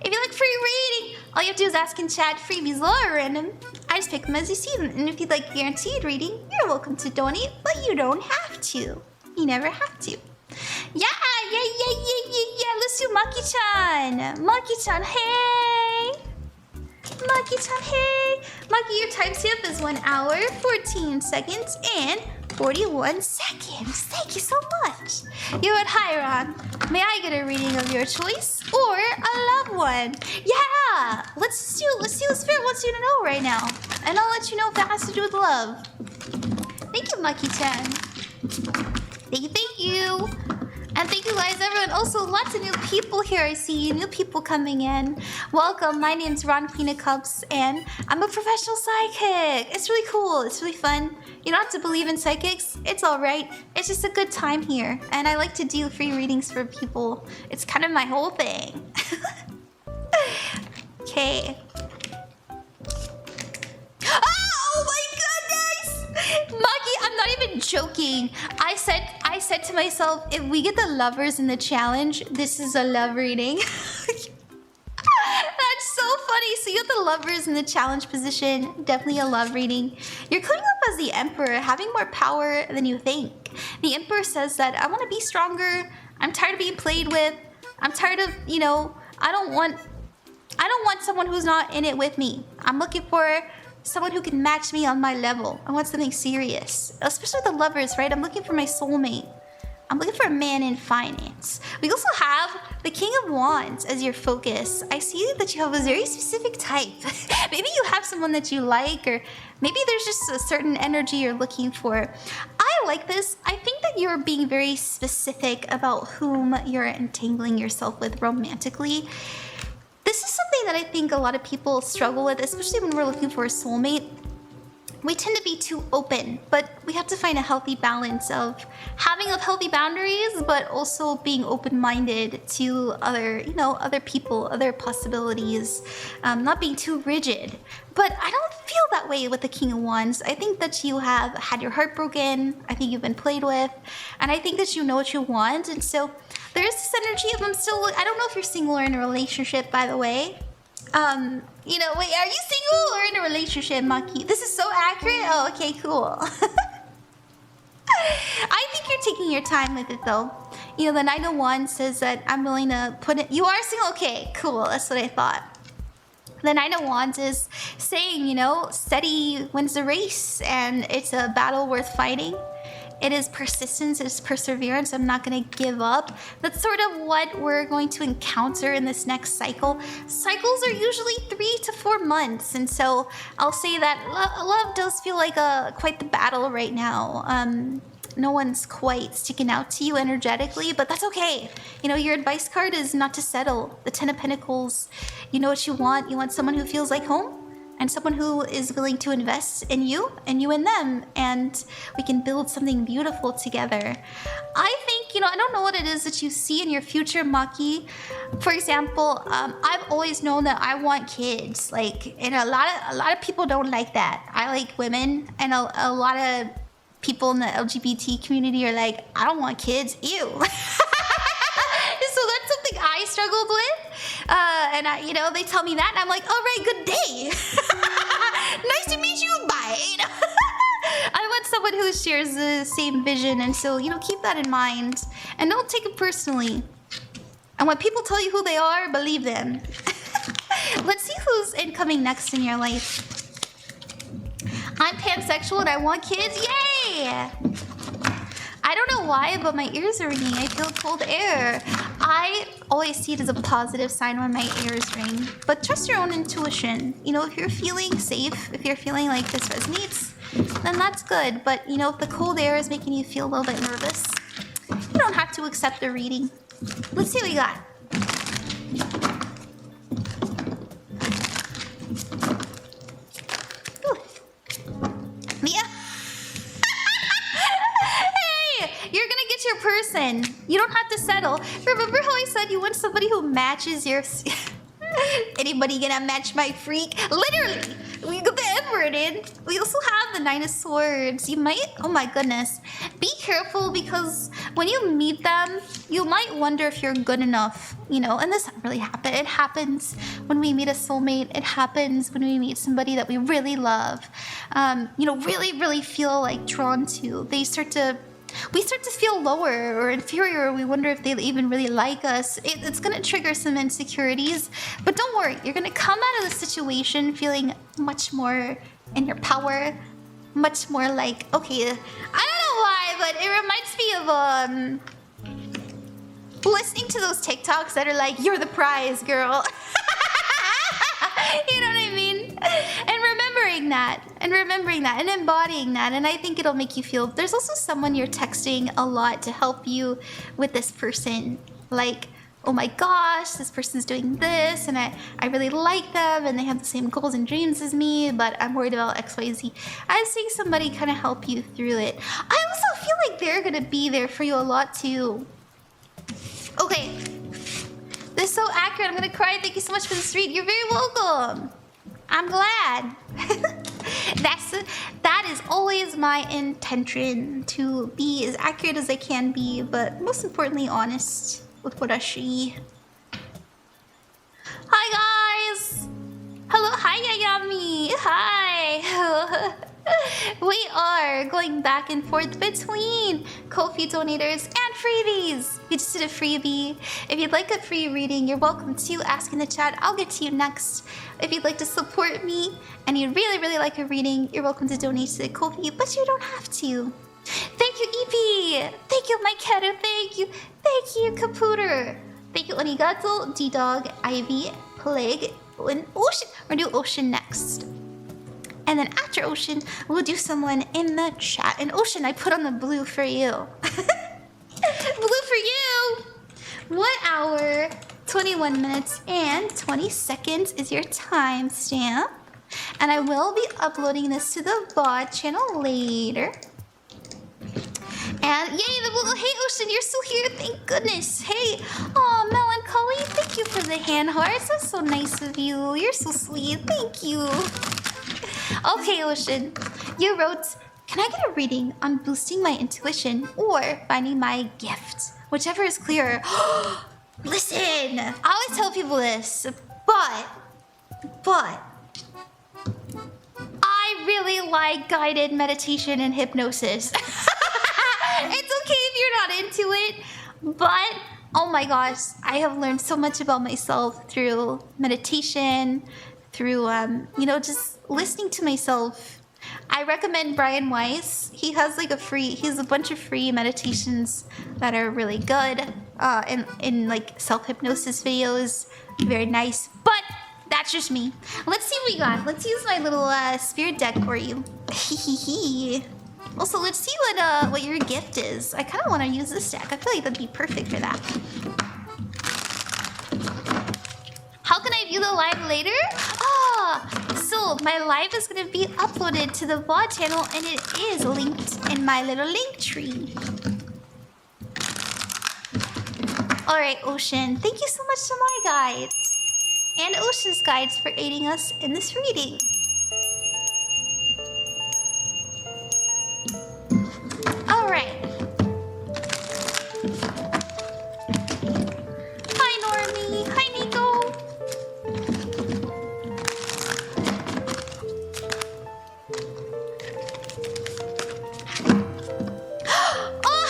If you like free reading, all you have to do is ask in chat. Freebies are random. I I just pick them as you see them. And if you'd like guaranteed reading, you're welcome to donate, but you don't have to. You never have to. Yeah. Let's do Maki-chan. Maki-chan, hey. Maki-chan, hey. Maki, your time stamp is 1 hour, 14 seconds, and 41 seconds. Thank you so much. You're at Hiron. May I get a reading of your choice or a loved one? Yeah. Let's see what Spirit wants you to know right now, and I'll let you know if that has to do with love. Thank you, Maki-chan. Thank you. And thank you guys, everyone. Also, lots of new people here. I see new people coming in. Welcome. My name's Ron, Queen of Cups, and I'm a professional psychic. It's really cool. It's really fun. You don't have to believe in psychics. It's all right. It's just a good time here. And I like to do free readings for people. It's kind of my whole thing. Okay. Oh my goodness! Maki, I'm not even joking. I said to myself, if we get the lovers in the challenge, this is a love reading. That's so funny. So you have the lovers in the challenge position. Definitely a love reading. You're coming up as the Emperor, having more power than you think. The Emperor says that I want to be stronger. I'm tired of being played with. I'm tired of, I don't want someone who's not in it with me. I'm looking for someone who can match me on my level. I want something serious. Especially with the lovers, right? I'm looking for my soulmate. I'm looking for a man in finance. We also have the King of Wands as your focus. I see that you have a very specific type. Maybe you have someone that you like, or maybe there's just a certain energy you're looking for. I like this. I think that you're being very specific about whom you're entangling yourself with romantically. This is something that I think a lot of people struggle with, especially when we're looking for a soulmate. We tend to be too open, but we have to find a healthy balance of having healthy boundaries, but also being open-minded to other people, other possibilities, not being too rigid. But I don't feel that way with the King of Wands. I think that you have had your heart broken. I think you've been played with, and I think that you know what you want. And so there is this energy of I don't know if you're single or in a relationship, by the way. Wait, are you single or in a relationship, Maki? This is so accurate. Oh, okay, cool. I think you're taking your time with it, though. The Knight of Wands says that I'm willing to put it. You are single? Okay, cool. That's what I thought. The Knight of Wands is saying, steady wins the race, and it's a battle worth fighting. It is persistence, it is perseverance. I'm not going to give up. That's sort of what we're going to encounter in this next cycle. Cycles are usually 3 to 4 months, and so I'll say that love does feel like quite the battle right now. No one's quite sticking out to you energetically, but that's okay. Your advice card is not to settle. The 10 of Pentacles, you know what you want. You want someone who feels like home, and someone who is willing to invest in you and you in them, and we can build something beautiful together. I think, I don't know what it is that you see in your future, Maki. For example, I've always known that I want kids, and a lot of people don't like that. I like women, and a lot of people in the LGBT community are like, I don't want kids, ew. So that's something I struggled with. And they tell me that, and I'm like, all right, good day. Nice to meet you, bye. I want someone who shares the same vision, and so, keep that in mind. And don't take it personally. And when people tell you who they are, believe them. Let's see who's incoming next in your life. I'm pansexual and I want kids, yay! I don't know why, but my ears are ringing. I feel cold air. I always see it as a positive sign when my ears ring. But trust your own intuition. If you're feeling safe, if you're feeling like this resonates, then that's good. But, if the cold air is making you feel a little bit nervous, you don't have to accept the reading. Let's see what we got. You're gonna get your person. You don't have to settle. Remember how I said you want somebody who matches your... Anybody gonna match my freak? Literally! We got the Emperor in. We also have the Nine of Swords. You might... Oh my goodness. Be careful, because when you meet them, you might wonder if you're good enough, you know, and this doesn't really happen. It happens when we meet a soulmate. It happens when we meet somebody that we really love, you know, really feel like drawn to. We start to feel lower or inferior. We wonder if they even really like us. It's gonna trigger some insecurities, but don't worry, you're gonna come out of the situation feeling much more in your power, much more like, okay, I don't know why, but it reminds me of listening to those TikToks that are like, you're the prize, girl. You know what I mean? And remembering that and embodying that, and I think it'll make you feel there's also someone you're texting a lot to help you with this person, like, oh my gosh, this person's doing this, and I really like them, and they have the same goals and dreams as me, but I'm worried about XYZ. I'm seeing somebody kind of help you through it. I also feel like they're gonna be there for you a lot too. Okay, this is so accurate. I'm gonna cry. Thank you so much for this read. You're very welcome. I'm glad. That is always my intention, to be as accurate as I can be, but most importantly, honest with what I see. Hi guys! Hello, hi Yayami! Hi! We are going back and forth between Ko-fi donators and freebies. We just did a freebie. If you'd like a free reading, you're welcome to ask in the chat. I'll get to you next. If you'd like to support me and you really like a reading, you're welcome to donate to the Ko-fi, but you don't have to. Thank you, EP! Thank you, Maikeru! Thank you! Thank you, Caputer! Thank you, Onigato, D-Dog, Ivy, Plague, and Ocean. We're gonna do Ocean next. And then after Ocean, we'll do someone in the chat. And Ocean, I put on the blue for you. Blue for you! 1 hour, 21 minutes, and 20 seconds is your timestamp. And I will be uploading this to the VOD channel later. And yay, the blue. Hey, Ocean, you're still here. Thank goodness. Hey, oh, Melancholy, thank you for the hand hearts. That's so nice of you. You're so sweet. Thank you. Okay, Ocean, you wrote, can I get a reading on boosting my intuition or finding my gift? Whichever is clearer. Listen, I always tell people this, but I really like guided meditation and hypnosis. It's okay if you're not into it, but oh my gosh, I have learned so much about myself through meditation, through you know, just listening to myself. I recommend Brian Weiss. He has like he has a bunch of free meditations that are really good, in like self-hypnosis videos. Very nice, but that's just me. Let's see what we got. Let's use my little spirit deck for you. Also, let's see what your gift is. I kind of want to use this deck. I feel like that'd be perfect for that. How can I view the live later? So my live is going to be uploaded to the VOD channel, and it is linked in my little link tree. Alright, Ocean, thank you so much to my guides and Ocean's guides for aiding us in this reading. Alright. Hi, Normie. Hi, Nico. Oh,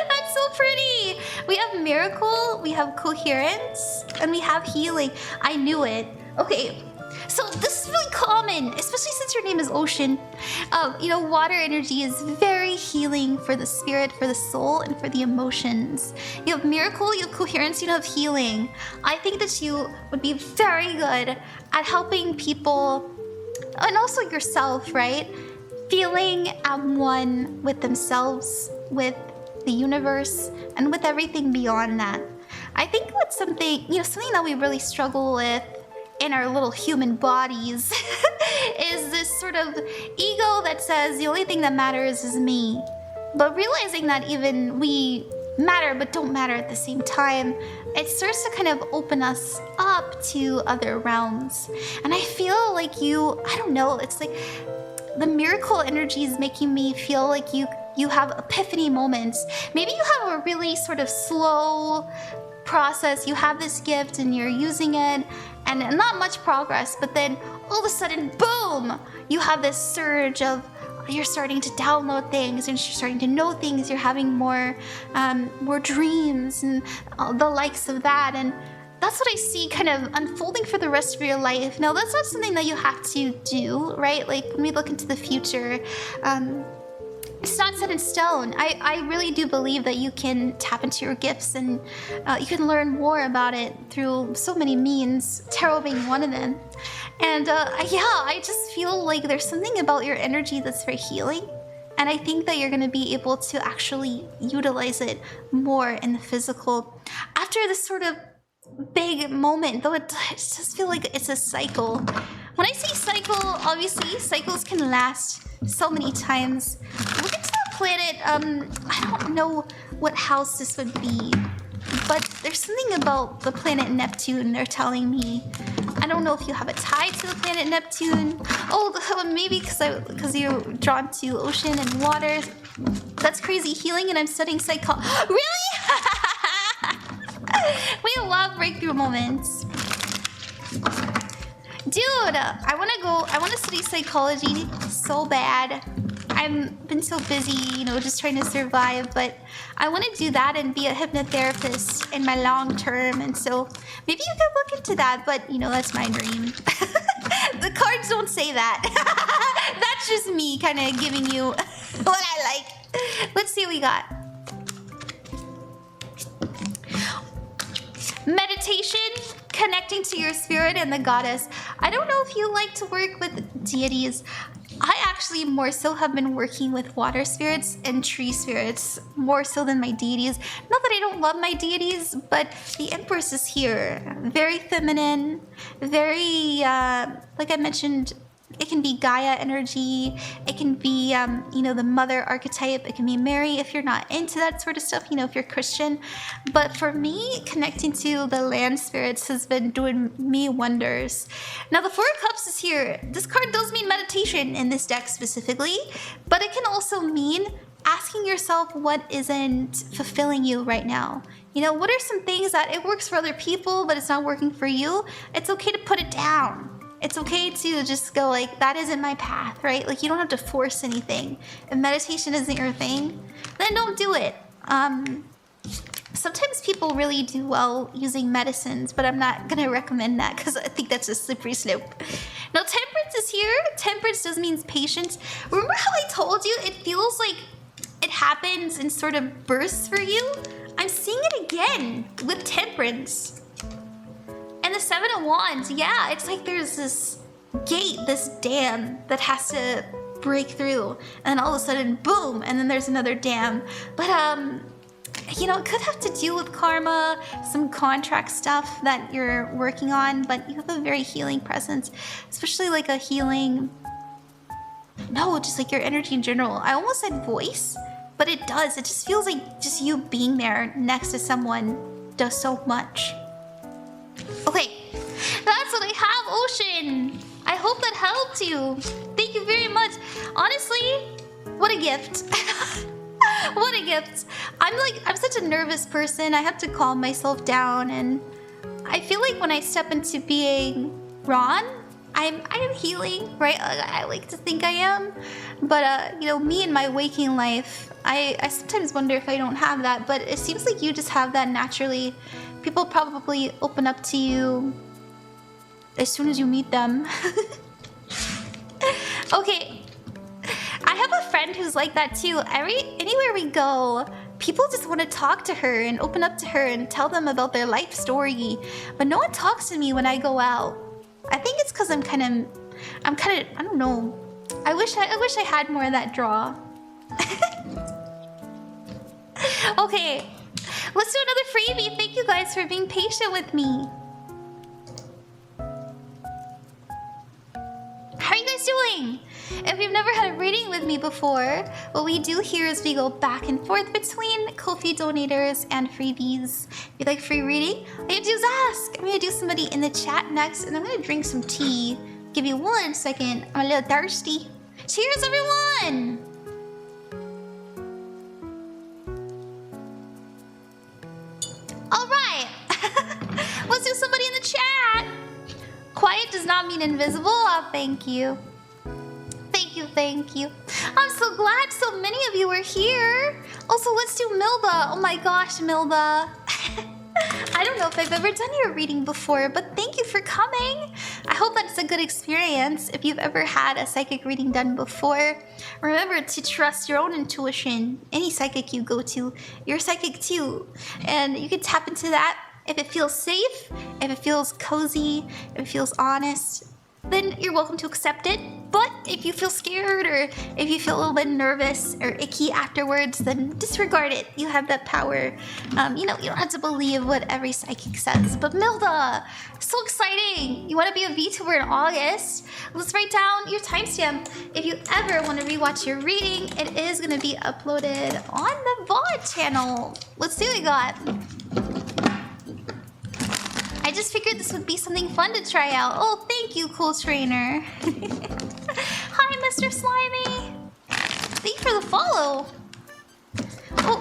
that's so pretty. We have Miracle, we have Coherence, and we have Healing. I knew it. Okay. So this is really common, especially since your name is Ocean. You know, water energy is very healing for the spirit, for the soul, and for the emotions. You have Miracle, you have Coherence, you have Healing. I think that you would be very good at helping people, and also yourself, right? Feeling at one with themselves, with the universe, and with everything beyond that. I think what's something that we really struggle with in our little human bodies is this sort of ego that says the only thing that matters is me. But realizing that even we matter but don't matter at the same time, it starts to kind of open us up to other realms. And I feel like I don't know, it's like the Miracle energy is making me feel like you you have epiphany moments. Maybe you have a really sort of slow process. You have this gift and you're using it and not much progress, but then all of a sudden, boom, you have this surge of you're starting to download things and you're starting to know things. You're having more dreams and the likes of that. And that's what I see kind of unfolding for the rest of your life. Now, that's not something that you have to do, right? Like when we look into the future, it's not set in stone. I really do believe that you can tap into your gifts and you can learn more about it through so many means, tarot being one of them. And yeah, I just feel like there's something about your energy that's very healing. And I think that you're going to be able to actually utilize it more in the physical. After this sort of big moment, though it does feel like it's a cycle. When I say cycle, obviously cycles can last so many times. Look into the planet. I don't know what house this would be, but there's something about the planet Neptune they're telling me. I don't know if you have a tie to the planet Neptune. Oh, maybe because you're drawn to ocean and water. That's crazy. Healing, and I'm studying psychology. Really? We love breakthrough moments. Dude, I want to study psychology so bad. I've been so busy, you know, just trying to survive, but I want to do that and be a hypnotherapist in my long term, and so maybe you could look into that, but you know, that's my dream. The cards don't say that. That's just me kind of giving you what I like. Let's see what we got. Meditation, connecting to your spirit and the goddess. I don't know if you like to work with deities. I actually more so have been working with water spirits and tree spirits more so than my deities. Not that I don't love my deities, but the Empress is here. Very feminine, very, like I mentioned, it can be Gaia energy. It can be, you know, the mother archetype. It can be Mary if you're not into that sort of stuff, you know, if you're Christian. But for me, connecting to the land spirits has been doing me wonders. Now, the Four of Cups is here. This card does mean meditation in this deck specifically, but it can also mean asking yourself what isn't fulfilling you right now. You know, what are some things that it works for other people, but it's not working for you? It's okay to put it down. It's okay to just go like, that isn't my path, right? Like, you don't have to force anything. If meditation isn't your thing, then don't do it. Sometimes people really do well using medicines, but I'm not gonna recommend that because I think that's a slippery slope. Now, Temperance is here. Temperance does mean patience. Remember how I told you it feels like it happens in sort of bursts for you? I'm seeing it again with Temperance. And the Seven of Wands, yeah, it's like there's this gate, this dam that has to break through, and all of a sudden, boom, and then there's another dam. But, you know, it could have to do with karma, some contract stuff that you're working on, but you have a very healing presence, especially like a healing, no, just like your energy in general. I almost said voice, but it does. It just feels like just you being there next to someone does so much. Okay, that's what I have, Ocean. I hope that helped you. Thank you very much. Honestly, what a gift. What a gift. I'm such a nervous person. I have to calm myself down, and I feel like when I step into being Ron, I am healing, right? I like to think I am, but you know, me in my waking life, I sometimes wonder if I don't have that, but it seems like you just have that naturally. People probably open up to you as soon as you meet them. Okay, I have a friend who's like that too. Anywhere we go, people just want to talk to her and open up to her and tell them about their life story, but no one talks to me when I go out. I think it's because I'm kind of, I don't know. I wish I had more of that draw. Okay, let's do another freebie. Thank you guys for being patient with me. How are you guys doing? If you've never had a reading with me before, what we do here is we go back and forth between Ko-fi donators and freebies. If you like free reading, all you have to do is ask. I'm gonna do somebody in the chat next, and I'm gonna drink some tea. Give you 1 second. I'm a little thirsty. Cheers, everyone! All right. Let's do somebody in the chat. Quiet does not mean invisible. Oh, thank you. Thank you, thank you. I'm so glad so many of you are here. Also, let's do Milda. Oh my gosh, Milda. I don't know if I've ever done your reading before, but thank you for coming. I hope that's a good experience. If you've ever had a psychic reading done before, remember to trust your own intuition. Any psychic you go to, you're psychic too. And you can tap into that if it feels safe, if it feels cozy, if it feels honest, then you're welcome to accept it. But if you feel scared or if you feel a little bit nervous or icky afterwards, then disregard it. You have that power. You know, you don't have to believe what every psychic says. But Milda, so exciting. You want to be a VTuber in August? Let's write down your timestamp. If you ever want to rewatch your reading, it is going to be uploaded on the VOD channel. Let's see what we got. I just figured this would be something fun to try out. Oh, thank you, cool trainer. Hi, Mr. Slimy. Thank you for the follow. Oh,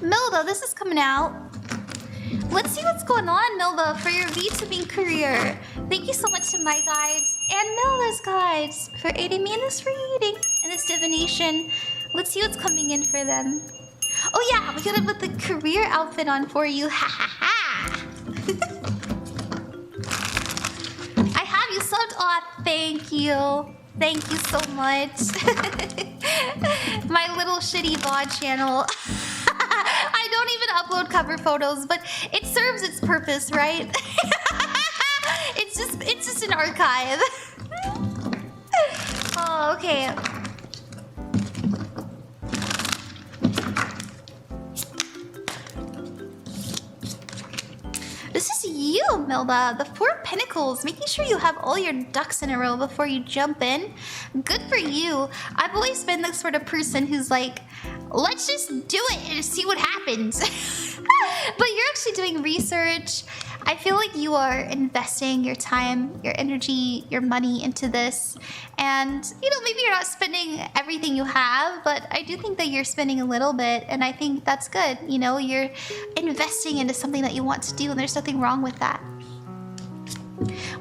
Milda, this is coming out. Let's see what's going on, Milda, for your VTubing career. Thank you so much to my guides and Milda's guides for aiding me in this reading and this divination. Let's see what's coming in for them. Oh yeah, we gotta put the career outfit on for you. Ha ha ha. I have you subbed. Oh, thank you. Thank you so much. My little shitty VOD channel. I don't even upload cover photos, but it serves its purpose, right? It's just an archive. Oh, okay. This is you, Milda. The Four of Pentacles. Making sure you have all your ducks in a row before you jump in. Good for you. I've always been the sort of person who's like, let's just do it and see what happens. But you're actually doing research. I feel like you are investing your time, your energy, your money into this. And, you know, maybe you're not spending everything you have, but I do think that you're spending a little bit. And I think that's good. You know, you're investing into something that you want to do, and there's nothing wrong with that.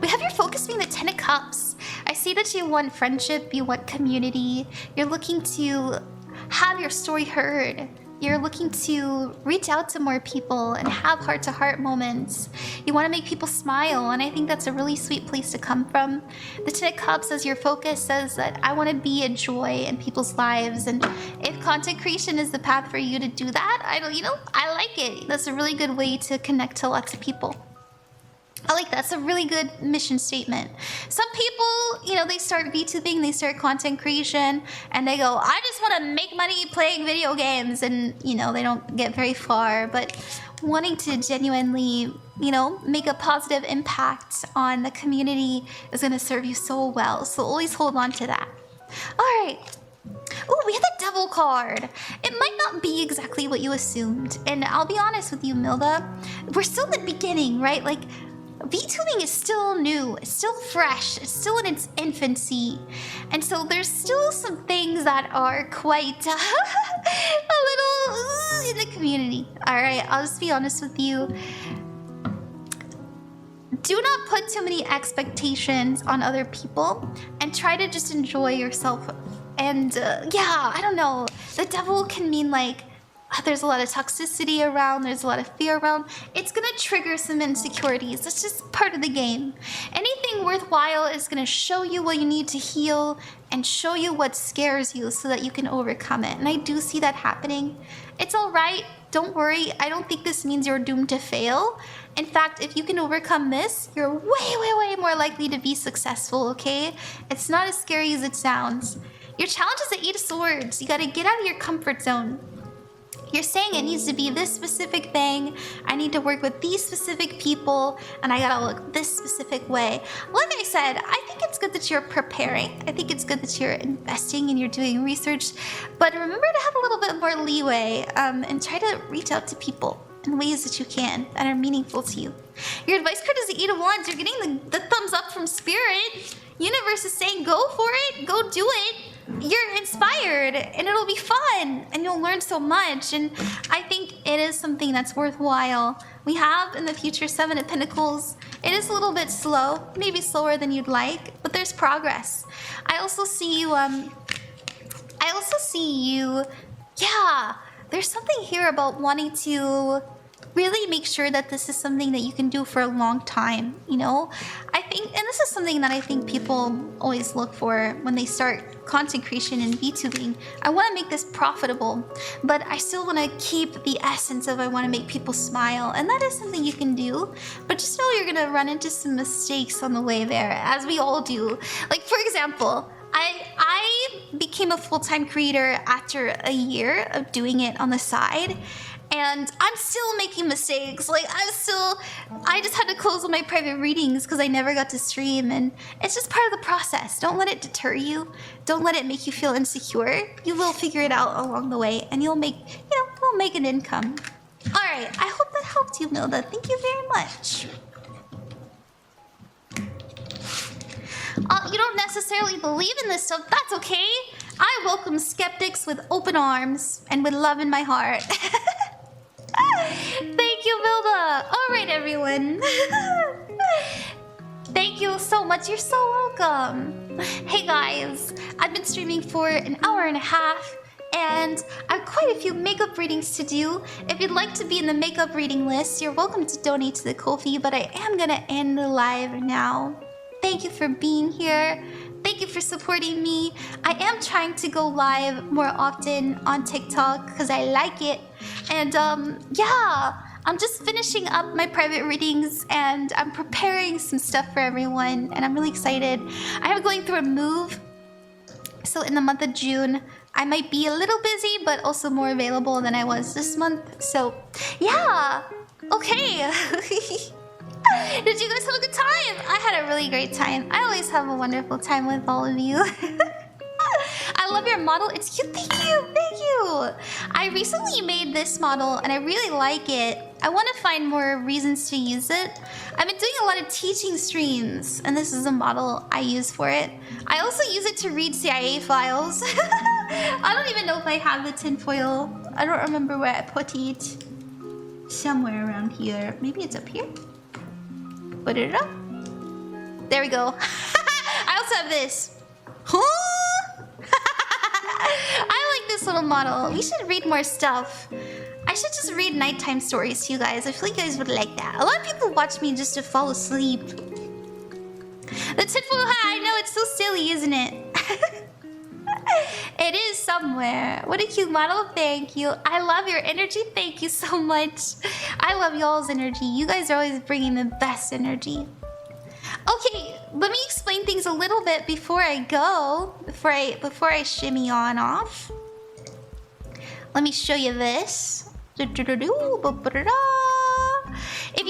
We have your focus being the Ten of Cups. I see that you want friendship, you want community. You're looking to have your story heard. You're looking to reach out to more people and have heart-to-heart moments. You want to make people smile, and I think that's a really sweet place to come from. The Ten of Cups as your focus says that I want to be a joy in people's lives, and if content creation is the path for you to do that, I like it. That's a really good way to connect to lots of people. I like that. That's a really good mission statement. Some people, you know, they start VTubing, they start content creation, and they go, I just want to make money playing video games, and, you know, they don't get very far. But wanting to genuinely, you know, make a positive impact on the community is going to serve you so well. So always hold on to that. All right. Oh, we have the Devil card. It might not be exactly what you assumed. And I'll be honest with you, Milda. We're still in the beginning, right? Like, VTubing is still new, it's still fresh, it's still in its infancy. And so there's still some things that are quite a little in the community. All right, I'll just be honest with you. Do not put too many expectations on other people and try to just enjoy yourself. And yeah, I don't know. The Devil can mean like, there's a lot of toxicity around, there's a lot of fear around. It's gonna trigger some insecurities. That's just part of the game. Anything worthwhile is gonna show you what you need to heal and show you what scares you so that you can overcome it. And I do see that happening. It's all right, don't worry. I don't think this means you're doomed to fail. In fact, if you can overcome this, you're way more likely to be successful, okay? It's not as scary as it sounds. Your challenge is the Eight of Swords. You gotta get out of your comfort zone. You're saying it needs to be this specific thing. I need to work with these specific people, and I gotta look this specific way. Like I said, I think it's good that you're preparing. I think it's good that you're investing and you're doing research. But remember to have a little bit more leeway and try to reach out to people in ways that you can that are meaningful to you. Your advice card is the Eight of Wands. You're getting the thumbs up from Spirit. Universe is saying go for it, go do it. you're inspired and it'll be fun and you'll learn so much. And I think it is something that's worthwhile. We have in the future 7 of Pentacles. It is a little bit slow, maybe slower than you'd like, but there's progress. I also see you, yeah, there's something here about wanting to really make sure that this is something that you can do for a long time, you know? I think, and this is something that I think people always look for when they start content creation and VTubing. I want to make this profitable, but I still want to keep the essence of I want to make people smile, and that is something you can do, but just know you're going to run into some mistakes on the way there, as we all do. Like, for example, I became a full-time creator after a year of doing it on the side, and I'm still making mistakes. Like, I just had to close all my private readings because I never got to stream, and it's just part of the process. Don't let it deter you. Don't let it make you feel insecure. You will figure it out along the way, and you'll make, you'll make an income. All right, I hope that helped you, Milda. Thank you very much. You don't necessarily believe in this stuff. That's okay. I welcome skeptics with open arms and with love in my heart. Thank you, Milda. All right, everyone. Thank you so much. You're so welcome. Hey, guys. I've been streaming for an hour and a half, and I have quite a few makeup readings to do. If you'd like to be in the makeup reading list, you're welcome to donate to the Ko-fi, but I am going to end the live now. Thank you for being here. Thank you for supporting me. I am trying to go live more often on TikTok because I like it. And yeah, I'm just finishing up my private readings and I'm preparing some stuff for everyone. And I'm really excited. I am going through a move. So in the month of June, I might be a little busy, but also more available than I was this month. So yeah, okay. Did you guys have a good time? I had a really great time. I always have a wonderful time with all of you. I love your model. It's cute. Thank you. Thank you. I recently made this model and I really like it. I want to find more reasons to use it. I've been doing a lot of teaching streams and this is a model I use for it. I also use it to read CIA files. I don't even know if I have the tinfoil. I don't remember where I put it. Somewhere around here. Maybe it's up here. Put it up. There we go. I also have this. Huh? I like this little model. We should read more stuff. I should just read nighttime stories to you guys. I feel like you guys would like that. A lot of people watch me just to fall asleep. The tinfoil hat, I know, it's so silly, isn't it? It is somewhere. What a cute model. Thank you. I love your energy. Thank you so much. I love y'all's energy. You guys are always bringing the best energy. Okay, let me explain things a little bit before I go. Before I shimmy on off. Let me show you this. If you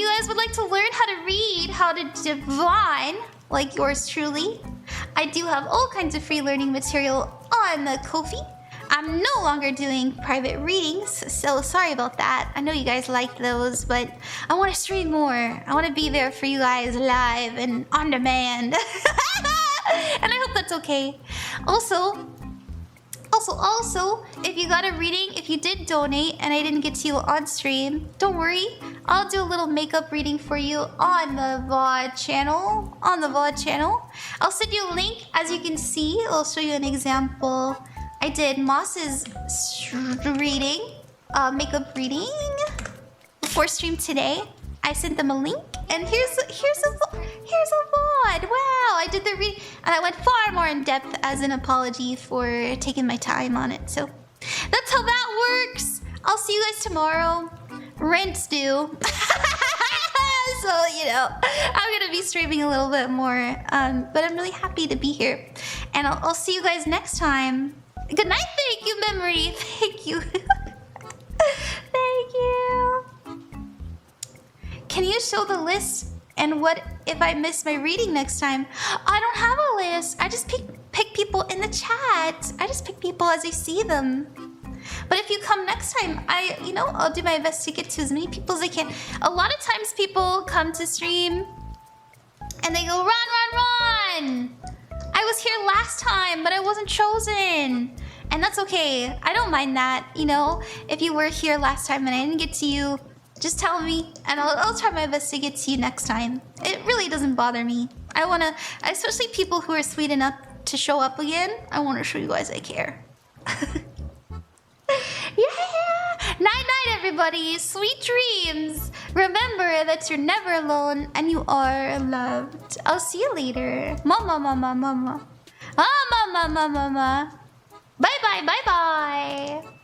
guys would like to learn how to read, how to divine, like yours truly, I do have all kinds of free learning material on the Ko-fi. I'm no longer doing private readings, so sorry about that. I know you guys like those, but I want to stream more. I want to be there for you guys live and on demand. And I hope that's okay. Also, if you got a reading, if you did donate and I didn't get to you on stream, don't worry. I'll do a little makeup reading for you on the VOD channel. I'll send you a link. As you can see, I'll show you an example. I did Moss's reading, makeup reading before stream today. I sent them a link, and here's a VOD. Wow, I did the reading, and I went far more in depth as an apology for taking my time on it. So that's how that works. I'll see you guys tomorrow. Rent's due. So, you know, I'm gonna be streaming a little bit more, but I'm really happy to be here, and I'll see you guys next time. Good night. Thank you, memory. Thank you. Thank you. Can you show the list? And what if I miss my reading next time? I don't have a list. I just pick people in the chat. I just pick people as I see them. But if you come next time, I'll do my best to get to as many people as I can. A lot of times people come to stream and they go, run, run, run. I I was here last time, but I wasn't chosen. And that's okay. I don't mind that, you know? If you were here last time and I didn't get to you, just tell me, and I'll try my best to get to you next time. It really doesn't bother me. I wanna, especially people who are sweet enough to show up again, I wanna show you guys I care. Yeah! Night-night, everybody! Sweet dreams! Remember that you're never alone and you are loved. I'll see you later. Mama, mama, mama. Ah, mama, mama, mama. Bye-bye, bye-bye!